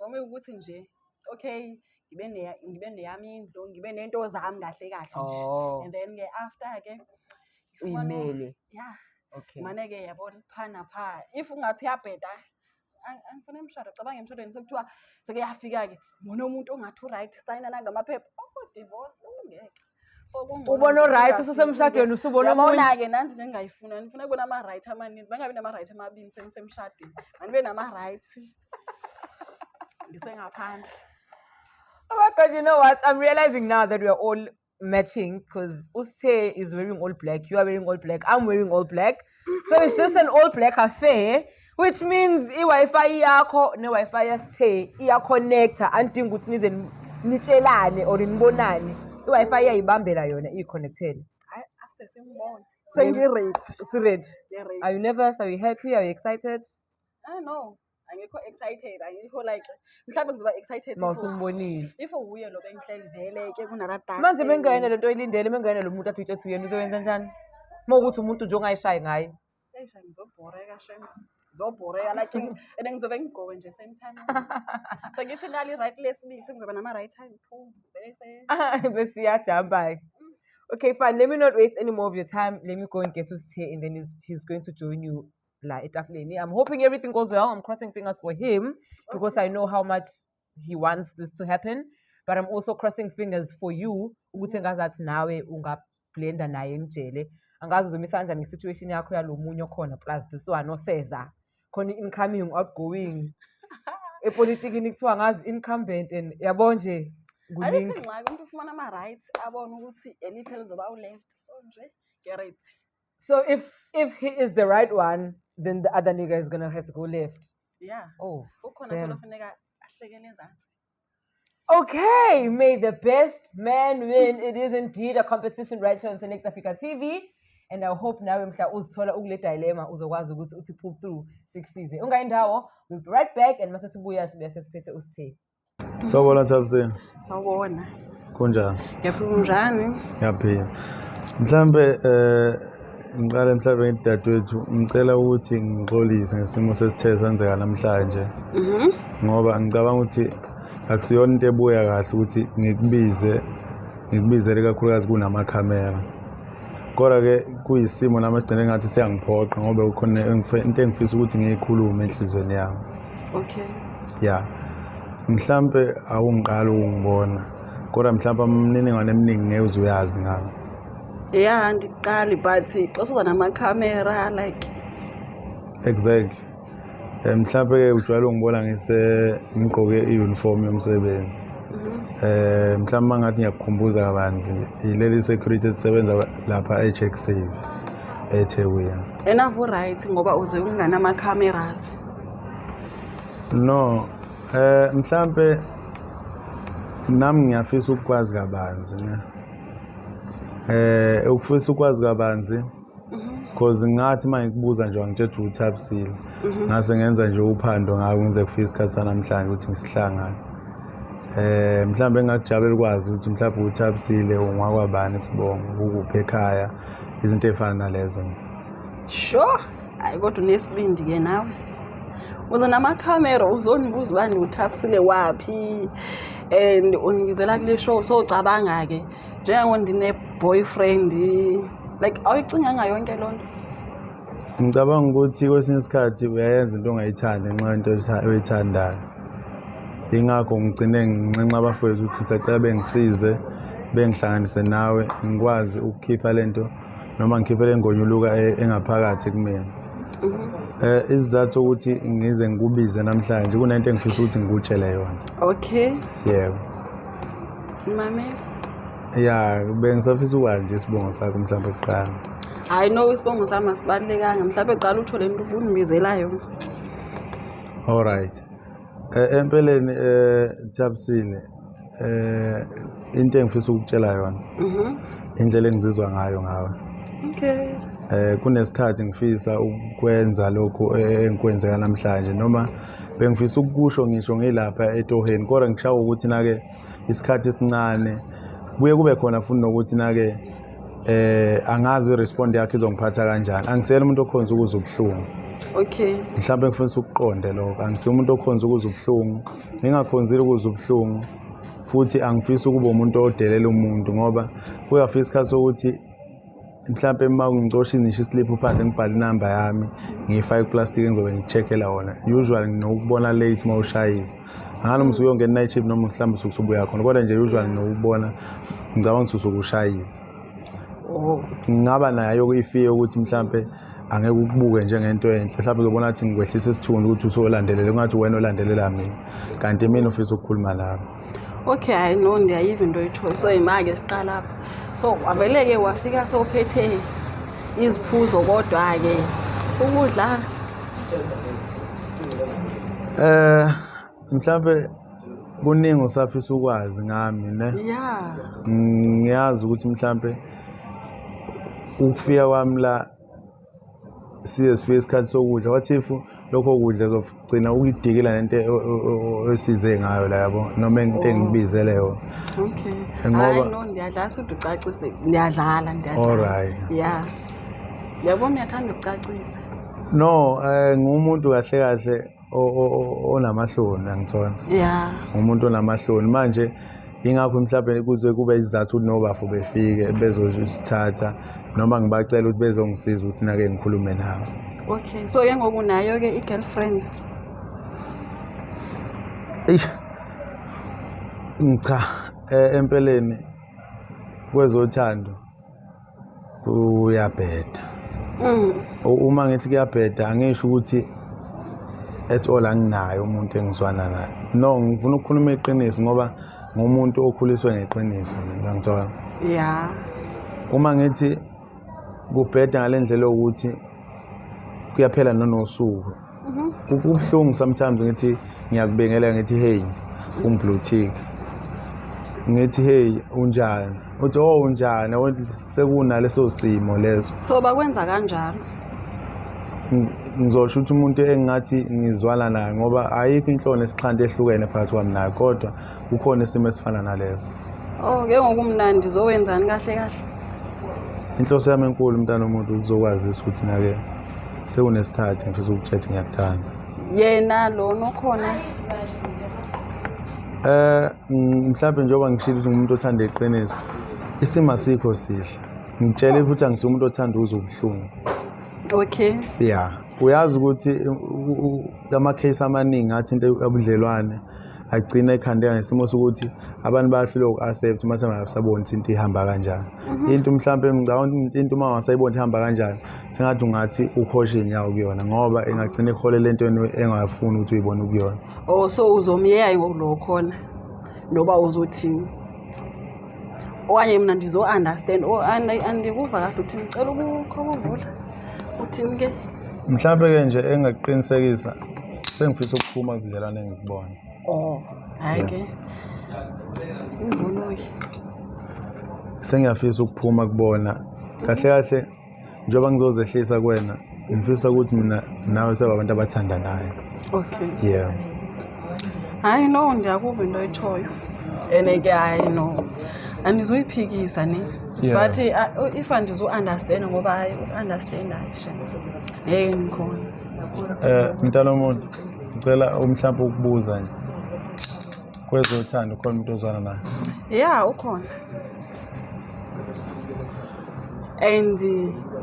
Speaker 2: Ngome ukuthi nje okay ngibe neyami indlu, ngibe nento zami kahle kahle nje, and then ke after ke
Speaker 1: Uyimele.
Speaker 2: yeah
Speaker 1: Okay.
Speaker 2: mane-ke yabona phana pha if ungathi uyabheda angifuna emshado, cabanga emshadweni sekuthiwa seke yafika-ke bona umuntu ongathi u-right sayina nangamaphepha divorce ungeke. So
Speaker 1: ubona o-right ususemshadweni usubona omunye.
Speaker 2: Yabona-ke nansi nje engingayifuna ngifuna ukubona ama-right amaninzi, bangabi nama-right amabini sengisemshadweni, angibe nama-right ngisengaphandle.
Speaker 1: Oh my God, you know what? I'm realizing now that we are all matching because Uste is wearing all black, you are wearing all black, I'm wearing all black. So it's just an all black affair, which means i-Wi-Fi yakho ne-Wi-Fi yasithe iya-connecta, andinga ukuthi nize nitshelane or nibonane. i-Wi-Fi iyayibambela yona i-connected.
Speaker 2: Hayi asesimbona. Sengi-ready.
Speaker 1: Ready?
Speaker 2: Ngi-ready.
Speaker 1: Are you nervous? Are you happy? Are you excited?
Speaker 2: No. Angikho excited. Angikho like mhlawumbe ngizoba excited
Speaker 1: Mawusumbonile.
Speaker 2: if uye lo bengihleli vele ke kunala
Speaker 1: Manje bengayena lento oyilindele bengayena lo muntu athi utshethe uyena uzowenza kanjani? Mawukuthi umuntu nje ongayishayi ngaye.
Speaker 2: Esha ngizobhoreka shema. Ngizobhoreka like and ngizobe ngigowe nje same time. So ngithi nali right lesibili sengizoba nama right time too. Bese
Speaker 1: Bese iyajumpa. Okay, fine. Let me not waste any more of your time. Let me go and get Usithe, and then he's going to join you at Etafuleni. I'm hoping everything goes well. I'm crossing fingers for him because I know how much he wants this to happen. But I'm also crossing fingers for you. Ukuthi ngazathi nawe ungablenda naye ngijele. Angazi uzomisa kanjani ngesituation yakho yalomunye okhona plus this one oseza. Khona incoming outgoing. Epolitikini kuthiwa ngazi incumbent and yabo nje.
Speaker 2: Ayikho ngxaki umuntu ufumana ama rights abona ukuthi eliphi elizoba u-left so nje get.
Speaker 1: So if he is the right one, then the other nigga is gonna have to go left.
Speaker 2: Yeah.
Speaker 1: Oh.
Speaker 2: Ukhona phela kufaneka ahlekele ezantsi.
Speaker 1: Okay, may the best man win. It is indeed a competition right here on Select Africa TV. And I hope now mhla uzithola ukule dilemma uzokwazi ukuthi uthi pull through 6 season. Ungayindawo, we'll be right back and mase sibuya sibe sesiphethe Usithe.
Speaker 4: Sawubona Thabiseni.
Speaker 2: Sawubona.
Speaker 4: Kunjani?
Speaker 2: Yaphila njani?
Speaker 4: Yaphila. Mhlambe ngiqale mhlambe ngidadewethu ngicela ukuthi ngixolise ngesimo sesithe senzeka namhlanje. Ngoba ngicabanga ukuthi akusiyona into ebuya kahle ukuthi ngikubizele kakhulukazi kunamakhamera. Kodwa ke kuyisimo nami esigcine ngathi siyangiphoqa ngoba ukhona into engifisa ukuthi ngiyikhulume enhlizweni yami.
Speaker 2: Okay.
Speaker 4: Yeah. Mhlambe awungiqala ukungibona. Kodwa mhlambe umniningwane eminingi ngeke uzuyazi ngami.
Speaker 2: Yeah, ndiqali but xa uza namakhamera like
Speaker 4: exactly. Mhlambe ke ujwayele ungibona ngigqoke i-uniform yomsebenzi. Mhlambe mangathi ngiyakukhumbuza kabanzi ileli security esebenza lapha eCheck Save eThekwini.
Speaker 2: enough right ngoba uze unganama cameras.
Speaker 4: No, mhlambe nami ngiyafisa ukwazi kabanzi ne. Ukufisa ukwazi kabanzi because ngathi mangikubuza nje ngithethe uThabisile. Ngase ngenza nje uphando ngawo ngize kufika isikhathi sanamhlanje ukuthi ngisihlangane. Mhlambe engakujabulela ukwazi ukuthi mhlawumbe uThabisile ungakwabani sibongo ukuphi ekhaya izinto ezifana nalezo.
Speaker 2: Sure, hayi kodwa unesibindi ke nawe. Uza namakhamera uzonibuza ubani uThabisile wapi and unigizela kule show so ucabanga ke njengoba ndine boyfriend like ayicinga ngayo yonke lonto.
Speaker 4: Ngicabanga ukuthi kwesinye isikhathi uyayenza into ongayithandi ngenxa yento oyithandayo. Ingakho ngicine ngenxa abafowethu ukuthi sicela bengisize bengihlanganise nawe ngikwazi ukukhipha lento noma ngikhiphe lengonyuluka engaphakathi kumina. Isizathu ukuthi ngize ngikubize namhlanje kunento engifisa ukuthi ngikutshele yona.
Speaker 2: Okay.
Speaker 4: Yebo.
Speaker 2: Mamela.
Speaker 4: Yeah, bengisafisa ukwazi nje isibongo sakho mhlawumbe siqala.
Speaker 2: I know isibongo sami asibalekanga mhlawumbe ecala uthole into ubunibizelayo.
Speaker 4: All right. Empeleni Thabisile into engifisa ukutshela yona. Indlela engizizwa ngayo ngawe.
Speaker 2: Okay.
Speaker 4: Kunesikhathi ngifisa ukwenza lokho engikwenzeka namhlanje noma bengifisa ukusho ngisho ngilapha etoheni kodwa ngishawa ukuthi nake isikhathi esincane kuye kube khona futhi nokuthi nake angazi irespond yakhe izongiphatha kanjani. Angisele umuntu okhonza ukuza ubuhlungu.
Speaker 2: Okay.
Speaker 4: Mhlawumbe ngifisa ukuqonde lokho. Angisiyo umuntu okhonza ukuza ubuhlungu. Ngingakhonzile ukuza ubuhlungu futhi angifisa ukuba umuntu odelela umuntu ngoba kuyafika isikhathi sokuthi mhlawumbe uma ngicosha nisho islip phansi ngibhala inamba yami ngiyifaka iplastic engizobe ngicheckela wona. Usually nginokubona late mawushayisa. Anganoma usuyongena night shift noma mhlawumbe usukubuya khona kodwa nje usually nokubona ngicabanga ukuthi usukushayisa. Ngaba nayo ifiyo ukuthi mhlawumbe angeke ukubuke njengento enhle mhlawumbe uzobona ukuthi ngikwehlisa isithunzi ukuthi usolandelela ngathi wena olandelela mina kanti mina ufisa ukukhuluma nawe.
Speaker 2: Okay, I know ndiyayiva into oyithoyo so imake siqala lapha. So aveleke wafika sophethe iziphuzo kodwa ke ukudla
Speaker 4: Mhlawumbe
Speaker 5: kuningi usafisa ukwazi ngami ne
Speaker 2: Yeah.
Speaker 5: ngiyazi ukuthi mhlambe ukufika kwami la sifike isikhathi sokudla what if lokho kudla kuzogcina ukuyidikila lento esize ngayo la yabo noma into engibizele yona.
Speaker 2: Okay.
Speaker 5: Ngoba-
Speaker 2: Hayi no ndiyadlala ukuthi ucacise. Ndiyadlala.
Speaker 5: Alright.
Speaker 2: Yeah. Yabo niyathanda ukucacisa.
Speaker 5: No ngumuntu kahle kahle onamahloni angithola.
Speaker 2: Yeah.
Speaker 5: Umuntu onamahloni manje ingakho mhlawumbe kuze kube izizathu ukuthi nobafu befike bezosithatha noma ngibacela ukuthi bezongisiza ukuthi nake ngikhulume nawe.
Speaker 2: Okay. So yengoku nayo ke i-girlfriend.
Speaker 5: Eish. Cha empeleni kwezothando kuyabheda. Uma ngithi kuyabheda angisho ukuthi at all anginayo umuntu engizwana naye. No ngifuna ukukhuluma iqiniso ngoba ngumuntu okhuliswe ngeqiniso mina ngithola.
Speaker 2: Yeah.
Speaker 5: Uma ngithi kubheda ngalendlela ukuthi kuyaphela nonosuku. Kubhlungu sometimes ngithi ngiyakubengela ngithi hey blue tick. Ngithi hey unjani? Uthi oh unjani? Sekunaleso simo leso.
Speaker 2: So bakwenza kanjalo.
Speaker 5: Ngizosho ukuthi umuntu engathi ngizwala naye ngoba ayikho inhloni esixhande ehlukene phakathi kwami naye kodwa kukhona isimo esifana naleso.
Speaker 2: Oh ke ngokumnandi zowenzani kahle kahle.
Speaker 5: Inhloso yami enkulu umntana womuntu ukuzokwazisa ukuthi nake sekunesikhathi ngifisa ukuthetha ngiyakuthanda.
Speaker 2: Yena lo nokhona.
Speaker 5: Mhlawumbe njengoba ngishilo ukuthi ngumuntu othanda iqiniso. Isimo asikho sihle. Ngitshele futhi angisuye umuntu othanda uzobuhlungu.
Speaker 2: Okay.
Speaker 5: Yeah. Uyazi ukuthi ama case amaningi athi into abudlelwane agcina ekhandeka ngesimo sokuthi abantu bayahluleka uku-accept mase bangasaboni into ihamba kanjani. Into mhlambe ngicabanga into uma wasayibona ihamba kanjani sengathi ungathi ukhoshe inyawo kuyona ngoba engagcina ekholela into engafuni ukuthi uyibone kuyona.
Speaker 2: Oh so uzomyeya ngolo khona noba uzothini. Okanye mina ndizo understand andikuva kahle uthi ngicela ukuvula. Uthini ke?
Speaker 5: Mhlawumbe ke nje engaqiinisekisa sengifisa ukuphuma kudlelane engikubona.
Speaker 2: Oh, hayi ke. Ingcono.
Speaker 5: Sengiyafisa ukuphuma kubona. Kahle kahle njengoba ngizozehlisa kuwena ngifisa ukuthi mina nawe sebe abantu abathandanayo.
Speaker 2: Okay.
Speaker 5: Yeah.
Speaker 2: Hayi no ndiyakuva into oyithoyo. Ke hayi no. Andizoyiphikisa ne.
Speaker 5: Yeah.
Speaker 2: But if andizo understand ngoba hayi understand ayisho. Hey ngikhona.
Speaker 5: Mntana womuntu ngicela mhlawumbe ukubuza nje. Kwezothando khona umuntu ozwana naye.
Speaker 2: Yeah, ukhona. And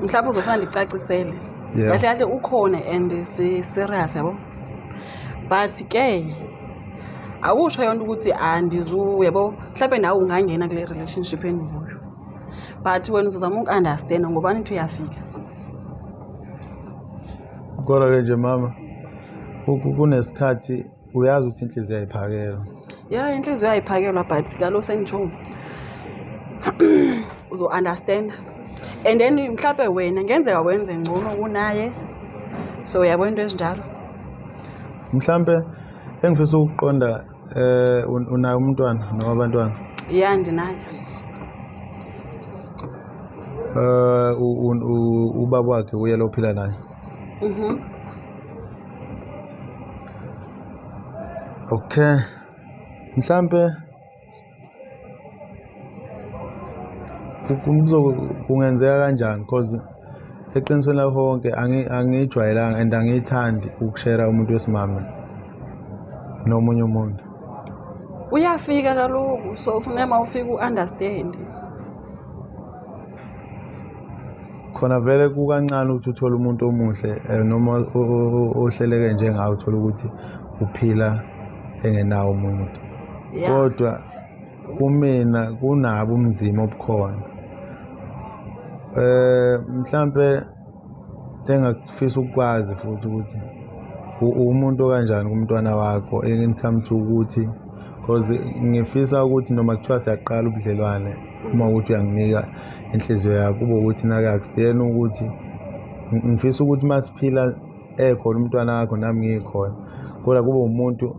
Speaker 2: mhlawumbe uzofuna ndicacisele.
Speaker 5: Yeah.
Speaker 2: Kahle kahle ukhona and serious yabo. But ke awusho yonke ukuthi andizu yabo mhlawumbe nawe ungangena kule relationship enivuyo. But wena uzozama ukunderstand ngoba nithi uyafika.
Speaker 5: Kodwa ke nje mama kunesikhathi uyazi ukuthi inhliziyo ayiphakela.
Speaker 2: Yeah, inhliziyo ayiphakelwa but ngalo sengisho. Uzo understand. And then mhlawumbe wena ngenzeka wenze ngcono kunaye. So uyabona into ezinjalo.
Speaker 5: Mhlawumbe engifisa ukuqonda unayo umntwana noma abantwana.
Speaker 2: Yeah, ndinayo.
Speaker 5: Ubaba wakhe uyelo phila naye. Okay. Mhlawumbe kungenzeka kanjani because eqinisweni lakho konke angijwayelanga and angithandi ukushare umuntu wesimame nomunye umuntu.
Speaker 2: Uyafika kaloku so ufuna mawufika uunderstand.
Speaker 5: Khona vele kukancane ukuthi uthole umuntu omuhle noma ohleleke njengawe uthola ukuthi uphila engenawo umuntu. Kodwa kumina kunabo umzimo obukhona. Mhlawumbe engakufisa ukwazi futhi ukuthi umuntu kanjani kumntwana wakho income to ukuthi because ngifisa ukuthi noma kuthiwa siyaqala ubudlelwane uma ukuthi uyanginika inhliziyo yakho kube ukuthi naka akusiyena ukuthi ngifisa ukuthi masiphila ekhona umntwana wakho nami ngikhona kodwa kube umuntu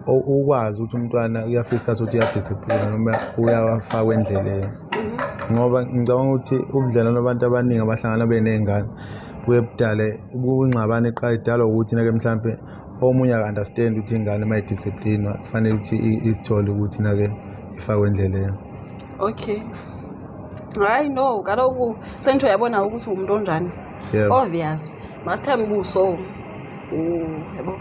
Speaker 5: ukwazi ukuthi umntwana uyafika isikhathi ukuthi uyadiscipline noma uyafakwa endleleni ngoba ngicabanga ukuthi ubudlelwano abantu abaningi abahlangana beney'ngane buye budale ubungxabano eqala idalwa ukuthi nake mhlampe omunye aka-understand ukuthi ingane uma idisciplinwa kufanele ukuthi isithole ukuthi nake ifakwe endleleni.
Speaker 2: Okay. Hayi no, kaloku sentsho yabona ukuthi umuntu onjani.
Speaker 5: Yebo.
Speaker 2: Obvious. Must time kuso. Yabo.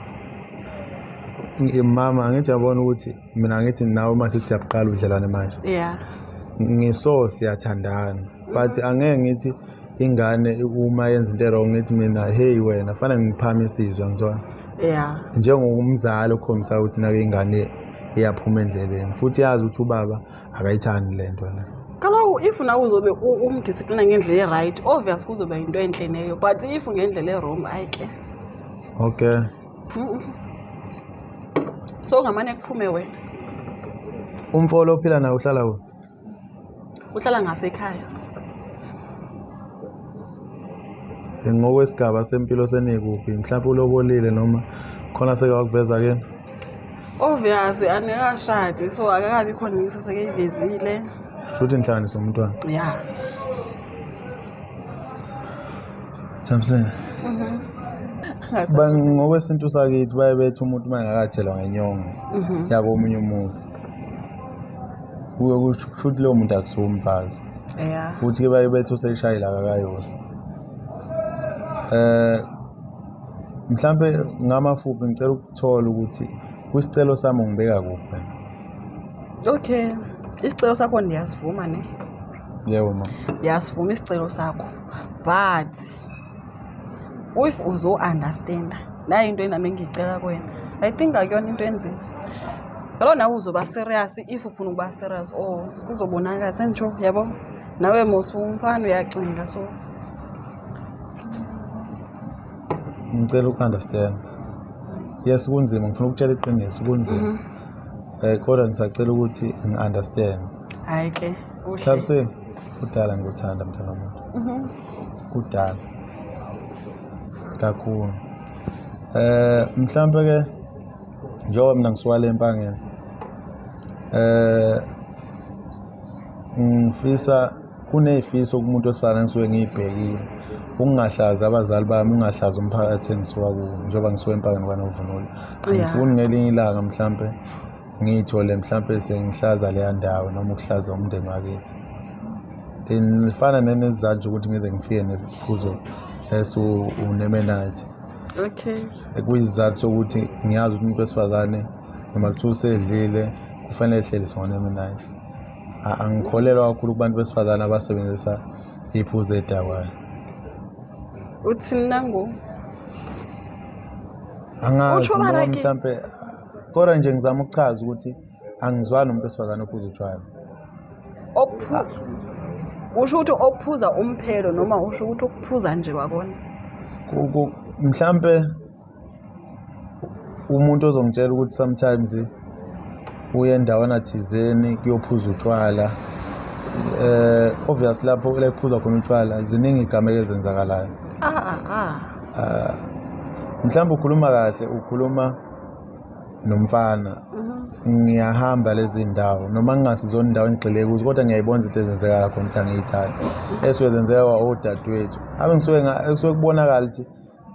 Speaker 5: Mama angithi yabona ukuthi mina ngithi nawe mase siyaqala udlelwane manje.
Speaker 2: Yeah.
Speaker 5: Ngiso siyathandana but angeke ngithi ingane uma yenza into wrong ngithi mina hey wena fanele ngiphame isizwe ngizona.
Speaker 2: Yeah.
Speaker 5: Njengomzali okhombisa ukuthi nake ingane iyaphuma endleleni futhi yazi ukuthi ubaba akayithandi lento la.
Speaker 2: Kaloku if nawe uzobe umdiscipline ngendlela right, obvious kuzoba into enhle neyo, but if ngendlela wrong ayike.
Speaker 5: Okay.
Speaker 2: So ngamane kuphume wena.
Speaker 5: Umfolo ophila nawe uhlala kuphi?
Speaker 2: Uhlala ngasekhaya.
Speaker 5: Ngokwesigaba sempilo senikuphi mhlawumbe ulobolile noma khona sekakuveza kena?
Speaker 2: Obvious anikashadi so akakabi khona ngisaseke ivezile.
Speaker 5: Futhi inhlanganiso umntwana.
Speaker 2: Yeah.
Speaker 5: Thamsini. Ngokwesintu sakithi baye bethi umuntu mangakathelwa ngenyongo yabo omunye umuzi. Kuye kusho ukuthi lo muntu akusiwo umfazi.
Speaker 2: Yeah.
Speaker 5: Futhi ke baye bethi useshayila akakayosi. Mhlambe ngamafuphi ngicela ukuthola ukuthi kwisicelo sami ngibeka kuphi.
Speaker 2: Okay. Isicelo sakho ndiyasivuma ne?
Speaker 5: Yebo mama.
Speaker 2: Ndiyasivuma isicelo sakho. But if uzo understand nayo into enami engicela kuwena. I think akuyona into enzima. Lo nawe uzoba serious if ufuna ukuba serious or kuzobonakala sentsho yabo. Nawe mosu umfana uyacinga so.
Speaker 5: Ngicela ukunderstand. Yes kunzima ngifuna ukutshela iqiniso kunzima. Kodwa ngisacela ukuthi ngi-understand.
Speaker 2: Hayi ke.
Speaker 5: Thamsini kudala ngikuthanda mntana wami. Kudala. Kakhulu. Mhlambe ke njengoba mina ngisuwala empangeni. Ngifisa kunezifiso kumuntu osifana ngisuke ngiyibhekile. Ukungahlaza abazali bami, ungahlaza umphakathi engisuka kuwo njengoba ngisuka empangeni kwaNovunulo. Ngifuna ngelinye ilanga mhlambe ngiyithole mhlambe sengihlaza leya ndawo noma ukuhlaza umndeni wakithi. Inifana nesizathu ukuthi ngize ngifike nesiphuzo unemenate.
Speaker 2: Okay.
Speaker 5: Ekuyizathu sokuthi ngiyazi ukuthi umuntu wesifazane noma kuthiwa usedlile kufanele ehlele songemenate. Angikholelwa kakhulu kubantu besifazane abasebenzisa iphuzo edakwayo.
Speaker 2: Uthini nangu?
Speaker 5: Angazi noma mhlambe kodwa nje ngizama ukuchaza ukuthi angizwani nomuntu wesifazane ophuza utshwala.
Speaker 2: Usho ukuthi ophuza umphelo noma usho ukuthi ukuphuza nje wakona?
Speaker 5: Mhlambe umuntu ozongitshela ukuthi sometimes uye endaweni athizeni kuyophuza utshwala. Obviously lapho lekuphuza khona utshwala ziningi igama ezenzakalayo. Mhlambe ukhuluma kahle ukhuluma nomfana. Ngiyahamba lezi ndawo noma ngingasizona indawo engigxile kuzo kodwa ngiyayibona izinto ezenzeka khona ukuthi angiyithandi. Esizenzeka odadewethu. Abe ngisuke kubonakala ukuthi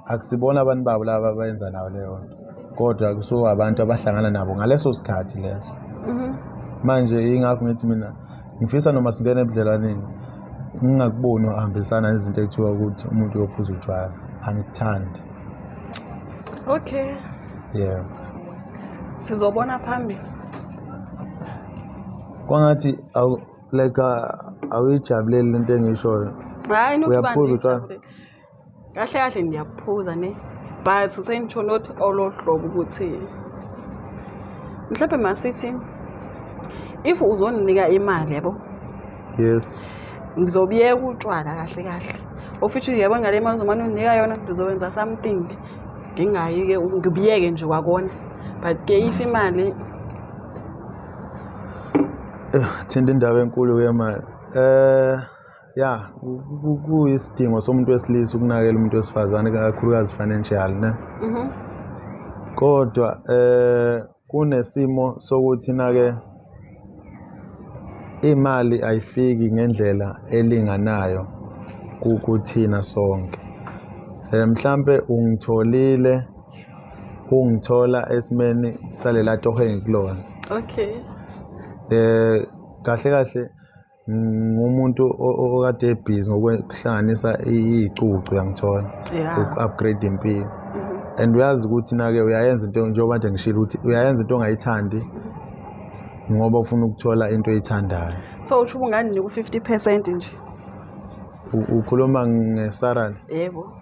Speaker 5: akusibona abantu babo laba abayenza nawo leyo nto. Kodwa kusuka abantu abahlangana nabo ngaleso sikhathi leso. Manje ingakho ngithi mina ngifisa noma singene ebudlelwaneni ngingakuboni uhambisana nezinto ekuthiwa ukuthi umuntu uyophuza utshwala. Angikuthandi.
Speaker 2: Okay.
Speaker 5: Yeah.
Speaker 2: Sizobona phambili.
Speaker 5: Kwangathi like awuyijabuleli lento engishoyo.
Speaker 2: Hayi
Speaker 5: Uyaphuza utshwala.
Speaker 2: Kahle kahle ngiyaphuza ne. But sentsho not olohlobo ukuthi mhlawumbe masithi if uzoninika imali yabo.
Speaker 5: Yes.
Speaker 2: Ngizobiyeka utshwala kahle kahle. Ofithi yabo ngale mali uzomane unika yona ngizokwenza something. Ngingayike ngibiyeke nje kwakona. But ke if imali
Speaker 5: thinda indaba enkulu yemali. Yeah, kuyisidingo somuntu wesilisa ukunakela umuntu wesifazane kakhulukazi financial ne. Kodwa kunesimo sokuthi na-ke imali ayifiki ngendlela elinganayo kuthina sonke. Mhlambe ungithola esimeni salela toho engikulona.
Speaker 2: Okay.
Speaker 5: Kahle ngumuntu okade ebhizi ngokuhlanganisa izicucu yangithola uku-upgrade impilo. And uyazi ukuthi na-ke uyayenza into njengoba nje ngishilo ukuthi uyayenza into ongayithandi ngoba ufuna ukuthola into oyithandayo.
Speaker 2: So uthi ubungani ku 50% nje.
Speaker 5: Ukhuluma ngesarani?
Speaker 2: Yebo.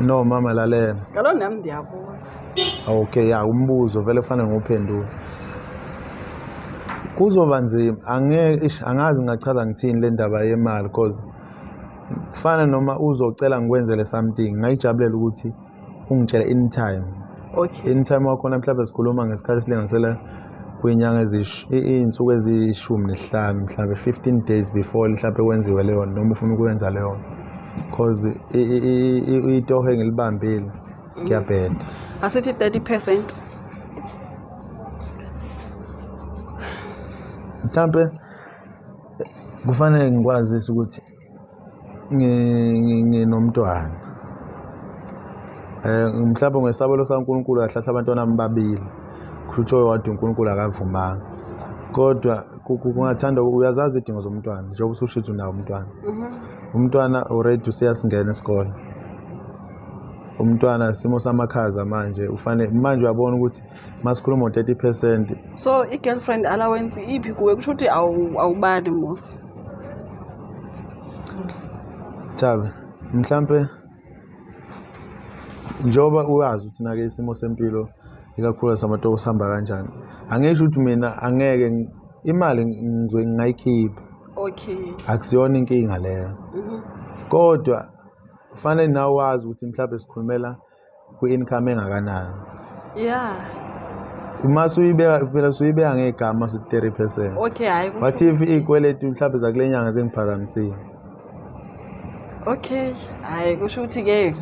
Speaker 5: No mama lalela.
Speaker 2: Ngalo nami ndiyabuza.
Speaker 5: Okay, ya umbuzo vele kufanele nguphendule. Kuzoba nzima angazi ngachaza ngithini le ndaba yemali because kufana noma uzocela ngikwenzele something ngayijabulela ukuthi ungitshele in time.
Speaker 2: Okay.
Speaker 5: In time wakhona mhlawumbe sikhuluma ngesikhathi silinganisela kwinyanga izinsuku ezishumi-5 mhlawumbe 15 days before mhlawumbe kwenziwe leyo noma ufuna ukwenza leyo because itoho engilibambile kuyabheda.
Speaker 2: Asithi 30%.
Speaker 5: Mhlawumbe kufanele ngikwazise ukuthi nginomntwana. Mhlawumbe ngesabelo saNkulunkulu kahlahla abantwana ababili. Kusho ukuthi uNkulunkulu akavumanga. Kodwa kungathanda uyazazi idingo zomntwana njengoba usushithi unawo umntwana. Umntwana already usiyasingena esikole. Umntwana simo samakhaza manje manje uyabona ukuthi masikhuluma 30%.
Speaker 2: So i-girlfriend allowance iphi kuwe kusho ukuthi awubali musi.
Speaker 5: Thabe mhlambe njoba uyazi ukuthi na-ke isimo sempilo ikakhulu samatoko sihamba kanjani. Angisho ukuthi mina angeke imali ngizoyikhipha.
Speaker 2: Okay.
Speaker 5: Akusiyona inkinga leyo. Kodwa kufanele nawe wazi ukuthi mhlawumbe sikhulumela ku-income engakanani.
Speaker 2: Yeah.
Speaker 5: Uma uyibeka ngegama su 30%.
Speaker 2: Okay, hayi.
Speaker 5: What if ikweletu mhlawumbe zakule nyanga zengiphakamisile?
Speaker 2: Okay, hayi kusho ukuthi ke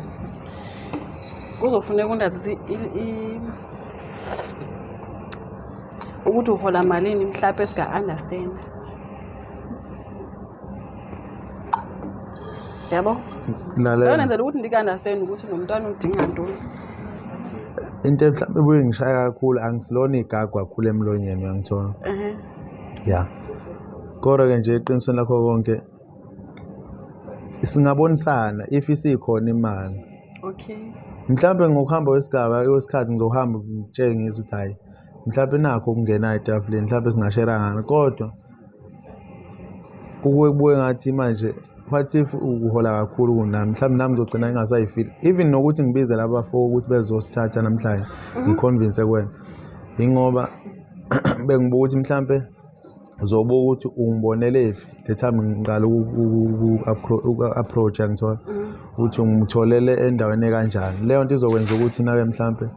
Speaker 2: kuzofuneka undazi ukuthi uhola malini mhlawumbe sika understand. Yabo?
Speaker 5: Lalela.
Speaker 2: Ngenzela ukuthi ndika understand ukuthi nomntwana udinga ntoni.
Speaker 5: Into mhlawumbe buye ngishaya kakhulu angisilona igagwa kakhulu emlonyeni uyangithola. Yeah. Kodwa ke nje eqinisweni lakho konke singabonisana if isikhona imali.
Speaker 2: Okay.
Speaker 5: Mhlawumbe ngokuhamba wesikhathi ngizohamba ngitshengisa ukuthi hayi mhlawumbe nakho ukungena etafuleni mhlawumbe singashare ngani kodwa kubuye ngathi manje what if uhola kakhulu kunami mhlawumbe nami ngizogcina ngingasayifeel even nokuthi ngibize laba fo ukuthi bezosithatha namhlanje ngiconvince kwena ingoba bengibuka ukuthi mhlawumbe uzobuka ukuthi ungibonele the time ngiqala approach ngithola ukuthi ungitholele endaweni kanjani leyo nto izokwenza ukuthi nawe mhlawumbe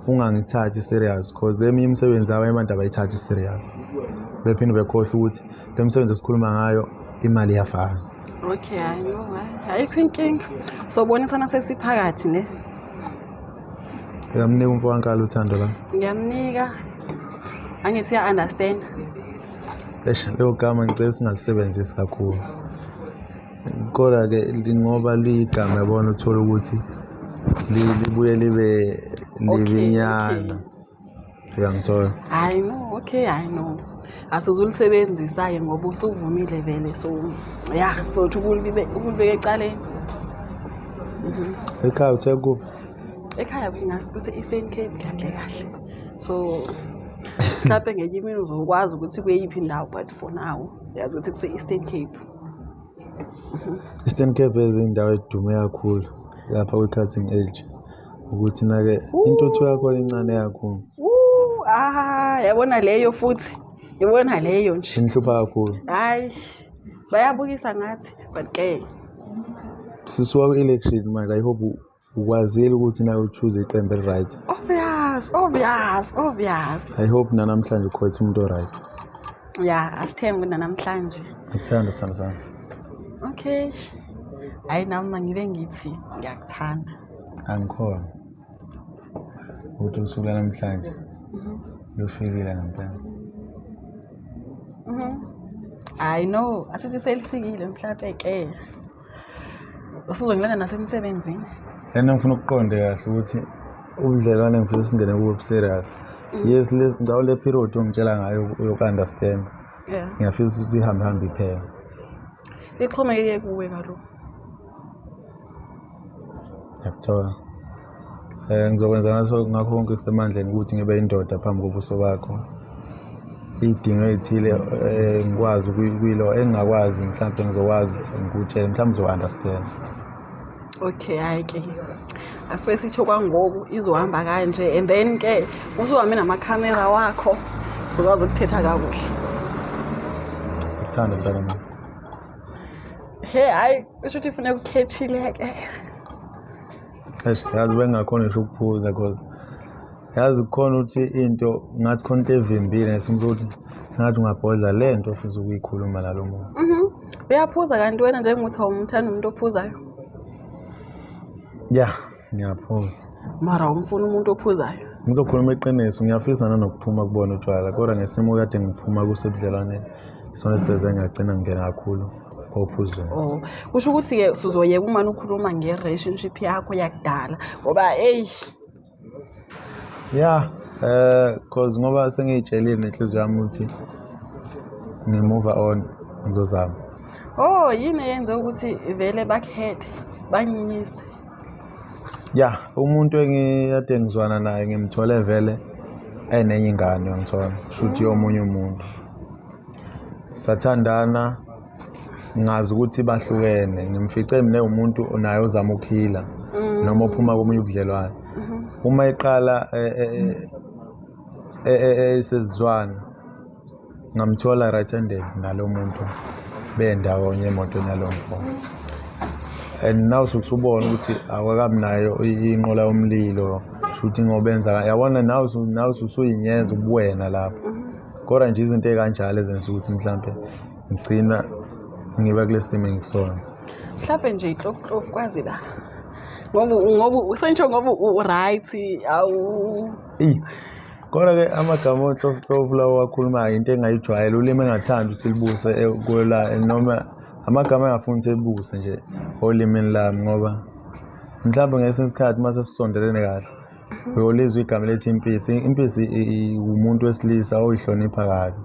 Speaker 5: ungangithathi serious because eminye imisebenzi yawo abantu abayithathi serious bephinde bekhohle ukuthi le misebenzi esikhuluma ngayo imali iyafana.
Speaker 2: Okay, ayikho inkinga. Sobonisana sesiphakathi ne.
Speaker 5: Uyamnika umfowakankalo uthando la?
Speaker 2: Ngiyamnika. Angithi uya understand.
Speaker 5: Leyo gama ngicela singalisebenzisi kakhulu. Kodwa ke ngoba ligama yabona uthola ukuthi libuye libe libinyana. Uyangithola?
Speaker 2: I know, okay, I know. Asizulisebenzisa ke ngoba usuvumile vele so yeah, so ukubeka ecaleni.
Speaker 5: Ekhaya uthe kuphi?
Speaker 2: Ekhaya ngingasikuse Eastern Cape kahle. So mhlawumbe ngenye imini uzokwazi ukuthi kuyiphi indawo but for now yazi ukuthi kuse Eastern Cape.
Speaker 5: Eastern Cape izindawo edume kakhulu lapha kwi-cutting edge ukuthi na-ke intuthu yakho incane kakhulu.
Speaker 2: Yabona leyo futhi yabona leyo nje
Speaker 5: inhlupha kakhulu.
Speaker 2: Hayi bayabukisa ngathi but ke
Speaker 5: sisuka ku-election manje I hope ukwazile ukuthi nawe uchoose iqembu right.
Speaker 2: Obvious.
Speaker 5: I hope namhlanje ukhothi umuntu right.
Speaker 2: Yeah, asithembe namhlanje.
Speaker 5: Ngikuthanda sana.
Speaker 2: Okay. Hayi nami ngibe ngithi ngiyakuthanda.
Speaker 5: Angikhona. ukuthi usuku namhlanje lufikile ngempela.
Speaker 2: I know, asithi selifikile mhlawumbe ke. Usuzongilana nasemsebenzini.
Speaker 5: Yena ngifuna ukuqonda kahle ukuthi ubudlelwane ngifisa singene kubo serious. Yes, ngicabanga le period ongitshela ngayo uyoku-understand.
Speaker 2: Yeah.
Speaker 5: Ngiyafisa ukuthi ihambe iphela.
Speaker 2: Ixhomekeke kuwe kaloku.
Speaker 5: Ngiyakuthola. Ngizokwenza ngakho konke kusemandleni ukuthi ngibe indoda phambi kobuso bakho. Idingo ezithile ngikwazi kuyilo engingakwazi mhlawumbe ngizokwazi ngikutshela mhlawumbe uzo-understand.
Speaker 2: Okay, hayi ke. Asibe sitho kwangoku izohamba kanje and then ke usuhambe namakhamera wakho sizokwazi ukuthetha kakuhle.
Speaker 5: Ngikuthanda mntwana wami.
Speaker 2: Hey, hayi kusho ukuthi ufuna ukukhetshile ke.
Speaker 5: Yazi bengakhona ngisho ukuphuza because yazi kukhona ukuthi into ngathi khona into evimbile ngesimfuthi singathi ungabhodla le nto ofisa ukuyikhuluma nalo muntu.
Speaker 2: Uyaphuza kanti wena njengokuthi awumthanda umuntu ophuzayo?
Speaker 5: Ya, ngiyaphuza.
Speaker 2: Mara umfuna umuntu ophuzayo.
Speaker 5: Ngizokhuluma iqiniso ngiyafisa nanokuphuma kubona utshwala kodwa ngesimo kade ngiphuma kusebudlelwane isona seze ngagcina ngena kakhulu ophuzweni.
Speaker 2: Oh, kusho ukuthi ke sizoyeka uma ukhuluma nge-relationship yakho yakudala ngoba hey.
Speaker 5: Yeah, cause ngoba sengiyitshelile nenhliziyo yami ukuthi ngimove on ngizozama.
Speaker 2: Oh, yini yenze ukuthi vele bakhethe banyinyise?
Speaker 5: Yeah, umuntu engiyade ngizwana naye ngimthole vele enenye ingane ngithola shuthi yomunye umuntu. Sathandana ngazi ukuthi bahlukene ngimfice mina umuntu onaye ozama ukuhila noma uphuma komunye ubudlelwane. Uma iqala sezizwana ngamthola right-handed nalo muntu bendawonye emotweni yalomfo. And now usubona ukuthi awakabi nayo inqola yomlilo shuthi ngobenza yabona now usuyinyeza ubuwena lapho. Kodwa nje izinto ekanjalo ezenza ukuthi mhlambe ngicina ngiba kulesimo ngisona.
Speaker 2: Mhlawumbe nje ihlofu kwazi la. Ngoba usentsho ngoba u-right awu.
Speaker 5: Kodwa ke amagama onhlofu lawo wakhulumayo into engayijwayele ulimi engathanda ukuthi libuse kwela noma amagama engafuni ukuthi ebuse nje olimini lami ngoba mhlawumbe ngesinye isikhathi mase sisondelene kahle uyolizwa igama lethi impisi. Impisi umuntu wesilisa oyihlonipha kabi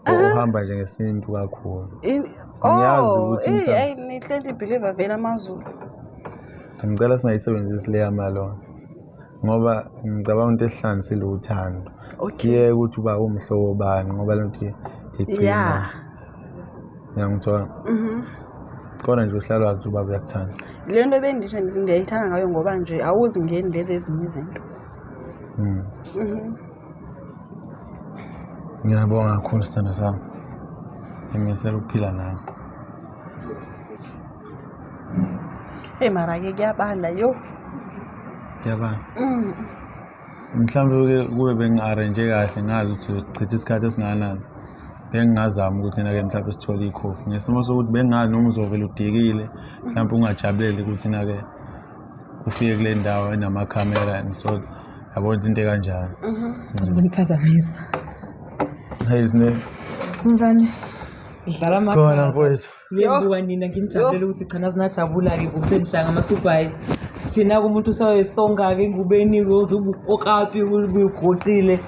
Speaker 5: ohamba nje ngesintu kakhulu. Ngiyazi ukuthi
Speaker 2: nihleli believer vela amazulu.
Speaker 5: Ngicela singayisebenzisi le yamalona ngoba ngicabanga into ehlanganisile uthando. Siye ukuthi uba umhlobo bani ngoba lento igcina. Ngiyangithola. Kodwa nje uhlala wazi uba uyakuthanda.
Speaker 2: Le nto bendisho ndiyayithanda ngayo ngoba nje awuzi ngeni lezi ezinye izinto.
Speaker 5: Ngiyabonga kakhulu sithando sami. Ngimisela ukuphila nawe.
Speaker 2: Mara ke kuyabanda yo.
Speaker 5: Kuyabanda. Mhlawumbe kube bengi-arrange kahle ngazi ukuthi uchitha isikhathi esinganani. Bengingazama ukuthi nake mhlawumbe sithole ikhofi. Ngesimo sokuthi bengazi noma uzovela udikile mhlawumbe ungajabuleli ukuthi nake ufike kule ndawo enamakhamera ngiso yabona into kanjalo.
Speaker 1: Ngikuphazamisa.
Speaker 5: Hey Sne.
Speaker 1: Kunjani? Idlala amakhaza.
Speaker 5: Sikhona mfowethu.
Speaker 1: Yebuka nina nginijabulele ukuthi cha sinajabula ke kusemshanga amathubhayi. Thina kumuntu usayesonga ke ngubeni uzobuqokapi ubugoqile.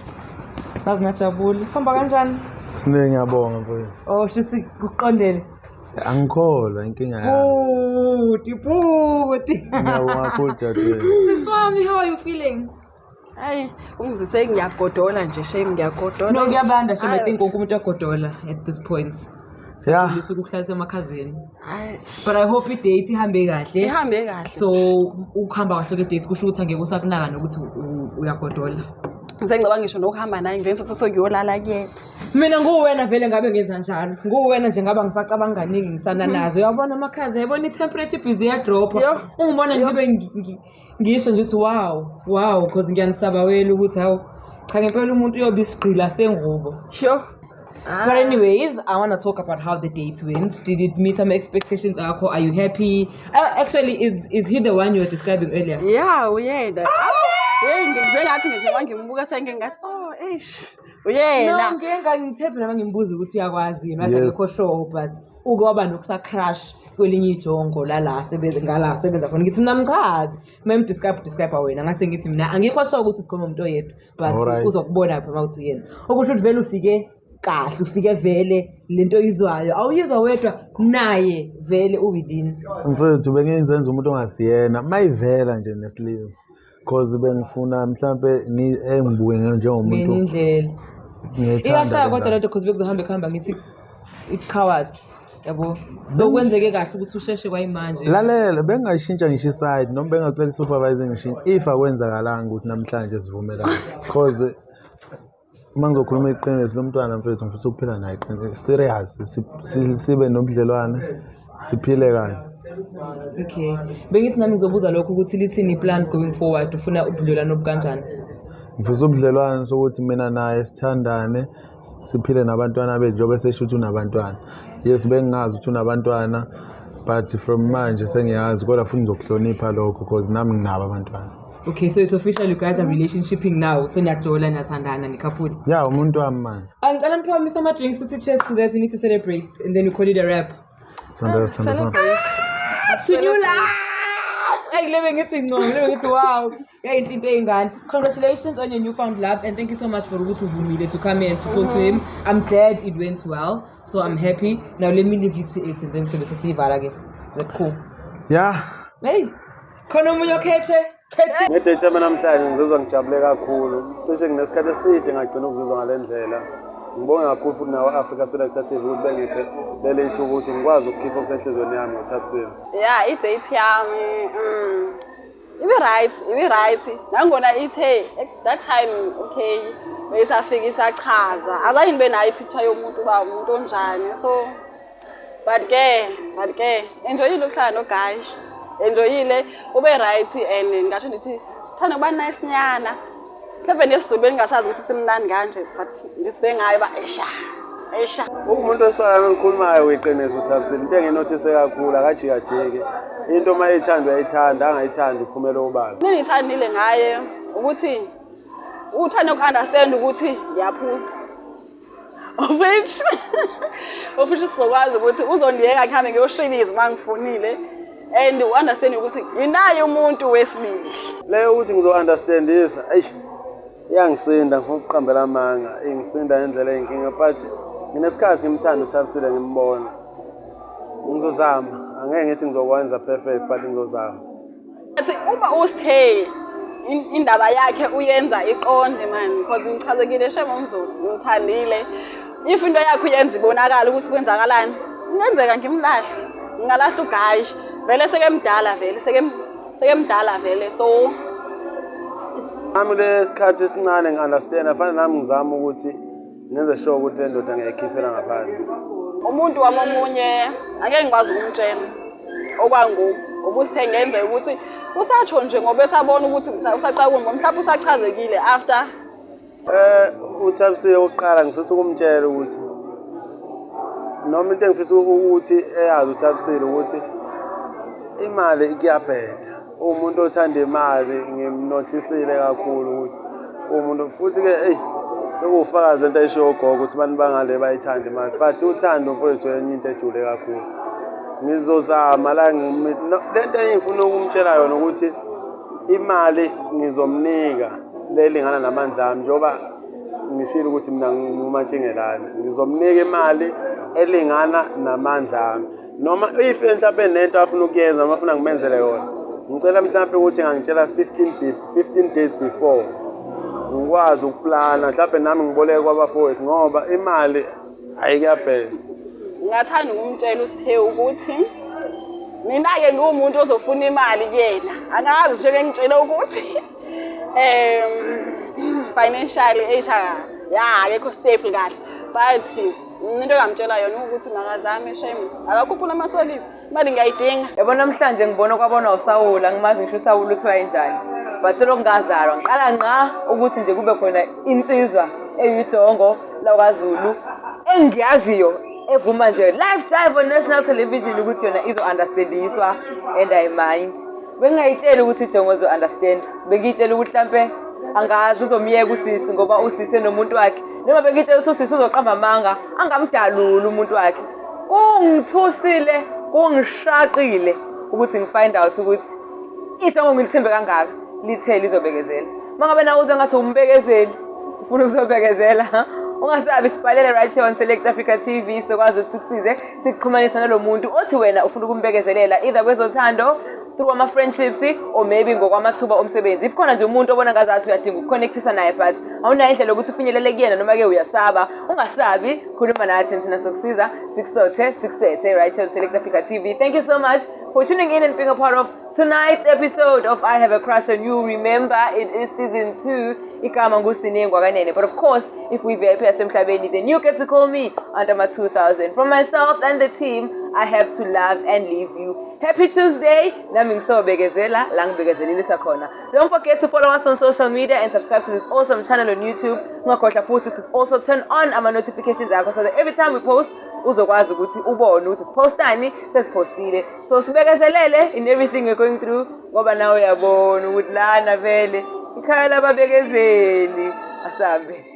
Speaker 1: Nazinajabula. Hamba kanjani?
Speaker 5: Sine ngiyabonga mfowethu.
Speaker 1: Oh shithi kuqondele.
Speaker 5: Angikholwa inkinga yami.
Speaker 1: Puti.
Speaker 5: Ngiyabonga kakhulu dadewethu.
Speaker 1: Siswami, how are you feeling?
Speaker 2: Hayi, ungizise ngiyagodola nje shame ngiyagodola.
Speaker 1: No kuyabanda shame I think konke umuntu yagodola at this point.
Speaker 5: Yeah.
Speaker 1: Ukuhlalisa emakhazeni.
Speaker 2: Hayi.
Speaker 1: But I hope i-date ihambe kahle.
Speaker 2: Ihambe kahle.
Speaker 1: So ukuhamba kahle ke-date kusho ukuthi angeke usakunaka nokuthi uyagodola.
Speaker 2: Ngicabanga ngisho nokuhamba naye ngiveni sothi sokuyolala kuyena.
Speaker 1: Mina nguwena vele ngabe ngenza njalo. Nguwena nje ngaba ngisacabanga kaningi ngisana nazo. Uyabona amakhazi, uyabona i-temperature busy ya drop. Ungibona ngibe ngisho nje ukuthi wow because ngiyanisaba wena ukuthi hawu cha ngempela umuntu uyobe isigqila sengubo.
Speaker 2: Sure.
Speaker 1: But anyways, I want to talk about how the date went. Did it meet some expectations? Are you happy? Actually, is he the one you were describing earlier?
Speaker 2: Yeah, uyena. Hey ngizwe ngathi nje ngimbuka sengingathi oh eish uyena.
Speaker 1: No, ngithemba nama ngimbuza ukuthi uyakwazi yini wathi akekho sure but ukwaba nokusacrush kwelinye ijongo la sebenza khona ngithi mina mchazi mem describe wena ngase ngithi mina angikho sure ukuthi sikhona umuntu oyedwa but uzokubona pha mawuthi yena okusho ukuthi vele ufike kahle ufike vele lento izwayo awuyizwa wedwa naye vele uwithin
Speaker 5: mfethu bengenzenza umuntu ongasiyena mayivela nje nesilive cause bengifuna mhlambe engibuke njengomuntu
Speaker 1: indlela iyashaya kodwa lento cause bekuzohamba ngithi it-cowards yabo so kwenzeke kahle ukuthi usheshe kwayimanje
Speaker 5: lalela bengayishintsha ngisho iside noma bengacela i-supervisor ngishintsha if akwenzakalanga ukuthi namhlanje sivumelane cause mangizokhuluma iqiniso lo mntwana mfethu ngifisa ukuphila naye iqiniso serious sibe nobudlelwane siphile kahle.
Speaker 1: Okay bengithi nami ngizobuza lokho ukuthi lithini plan going forward ufuna ubudlelwane obukanjani
Speaker 5: ngifisa ubudlelwane sokuthi mina naye sithandane siphile nabantwana bethu njengoba sesho ukuthi unabantwana yes bengingazi ukuthi unabantwana but from manje sengiyazi kodwa futhi ngizokuhlonipha lokho because nami nginabo abantwana.
Speaker 1: Okay, so it's official you guys are relationshiping now. So niyajola niyathandana nikhaphula.
Speaker 5: Yeah, umuntu wami man.
Speaker 1: Angicela niphakamisa ama drinks sithi cheers to that, you need to celebrate and then you call it a wrap.
Speaker 2: Celebrate.
Speaker 1: To new life. Hey, living it wow. Yeah, into eyingane. Congratulations on your newfound love and thank you so much for Rutu Vumile to come here and to talk to him. I'm glad it went well. So I'm happy. Now let me leave you to it and then so we see again. That's cool.
Speaker 5: Yeah.
Speaker 1: Hey. Khona umunye okhethe.
Speaker 4: Ngedate yami namhlanje ngizizwa ngijabule kakhulu. Cishe nginesikhathi eside ngagcina ukuzizwa ngalendlela. Ngibonga kakhulu futhi nawo Africa Selector TV ukuthi bengiphe leli ithuba ukuthi ngikwazi ukukhipha okusenhlizweni yami ngoThapsile.
Speaker 2: Yeah, idate yami ibe right. Nangona ithe that time okay beyisafika isachaza. Azange ngibe nayo ipicture yomuntu ba umuntu onjani. So but ke enjoyile ukuhlala no guys. Enjoyile ube right and ngasho ngithi thana kuba nice nyana mhlawumbe nesizulu bengasazi ukuthi simnandi kanje but ngisibe ngayo ba esha
Speaker 4: umuntu osifana ngikhulumayo weqiniso uThapsile into enginothise kakhulu akajikajike into mayithandwa uyayithanda angayithandi uphumela obala
Speaker 2: ngithandile ngaye ukuthi uthanda ukunderstand ukuthi ngiyaphuza ofisho sizokwazi ukuthi uzondiyeka ngihambe ngiyoshiliza mangifunile and understand ukuthi nginaye umuntu wesibili
Speaker 4: leyo ukuthi ngizo-understandisa iyangisinda ngifuna ukuqambela amanga ingisinda ngendlela eyinkinga but nginesikhathi ngimthanda uThapsile ngimbona ngizozama angeke ngithi ngizokwenza perfect but ngizozama
Speaker 2: athi uma usithe indaba yakhe uyenza iqonde man because ngichazekile shema umzulu ngithandile if into yakhe uyenza ibonakala ukuthi kwenzakalani ngenzeka ngimlahle ngingalahla ugayi vele sekemdala vele so
Speaker 4: nami lesikhathi esincane ngi-understand afana nami ngizama ukuthi ngenze sure ukuthi le ndoda ngiyayikhiphela ngaphandle
Speaker 2: umuntu wami omunye angeke ngikwazi ukumtshela okwangoku ubusithe ngenze ukuthi usatsho nje ngoba esabona ukuthi usaqala ngoba mhlawumbe usachazekile after
Speaker 4: uThapsile oqala ngifisa ukumtshela ukuthi noma into engifisa ukuthi eyazi uThapsile ukuthi imali kuyabheda umuntu othanda imali ngimnothisile kakhulu ukuthi umuntu futhi ke sokufakaza into ayisho ugogo ukuthi abantu bangale bayithanda imali but uthando mfowethu enye into ejule kakhulu ngizozama la lento engifuna ukumtshela yona ukuthi imali ngizomnika lelingana namandla ami njoba ngishilo ukuthi mina ngumatshingelane ngizomnika imali elingana namandla ami noma if mhlawumbe nento afuna ukuyenza noma afuna ngimenzele yona ngicela mhlawumbe ukuthi ngangitshela 15 days before ngikwazi ukuplana mhlawumbe nami ngiboleke kwabafowethu ngoba imali ayikuyabhela
Speaker 2: ngathanda ukumtshela usithe ukuthi mina-ke ngiwumuntu ozofuna imali kuyena angazi nje ngengitshela ukuthi financially akekho stable kahle but into engamtshela yona ukuthi makazame shame akakhuphula amasolisi imali ngiyayidinga
Speaker 1: yabona namhlanje ngibona kwabona uSawula ngimazi ngisho uSawula uthi wayenjani but lokho ngazalwa ngiqala nqa ukuthi nje kube khona insizwa eyijongo laKwaZulu engiyaziyo evuma nje live drive on national television ukuthi yona izo-understandiswa and I mind bengingayitshela ukuthi ijongo zo-understand. Bengiyitshela ukuthi mhlampe angazi uzomyeka usisi ngoba usisi nomuntu wakhe. Noma bengiyitshela ukuthi usisi uzoqamba amanga, angamdalula umuntu wakhe. Kungithusile, kungishaqile ukuthi ngifind out ukuthi ijongo ngilithembe kangaka, lithe lizobekezela. Mangabe nawe uze ngathi umbekezeli, ufuna ukuzobekezela, ungasabi sibhalele right here on Select Africa TV sikwazi ukuthi sikusize sikuxhumanisa nalomuntu othi wena ufuna ukumbekezelela either kwezothando through ama-friendships or maybe ngokwamathuba omsebenzi. Ikhona nje umuntu obona ngazathi uyadinga ukuconnectisa naye but awunayo indlela yokuthi ufinyelele kuyena noma-ke uyasaba. Ungasabi, khuluma nathi thina sokusiza sikusethe right here on Select Africa TV. Thank you so much for tuning in and being a part of tonight's episode of I Have a Crush on You. Remember, it is season 2. Igama nguSinengwa Kanene. But of course, if we VIP Asemhlabeni, then you get to call me under my 2000. From myself and the team, I have to love and leave you. Happy Tuesday. Nami ngisobegezela, la ngibekezelelisa khona. Don't forget to follow us on social media and subscribe to this awesome channel on YouTube. Ungakhohlwa futhi to also turn on our notifications akho so that every time we post, uzokwazi ukuthi ubone ukuthi sipostani sesipostile. So sibekezelele in everything we're going through ngoba nawe uyabona ukuthi lana vele ikhaya lababekezeli asambe.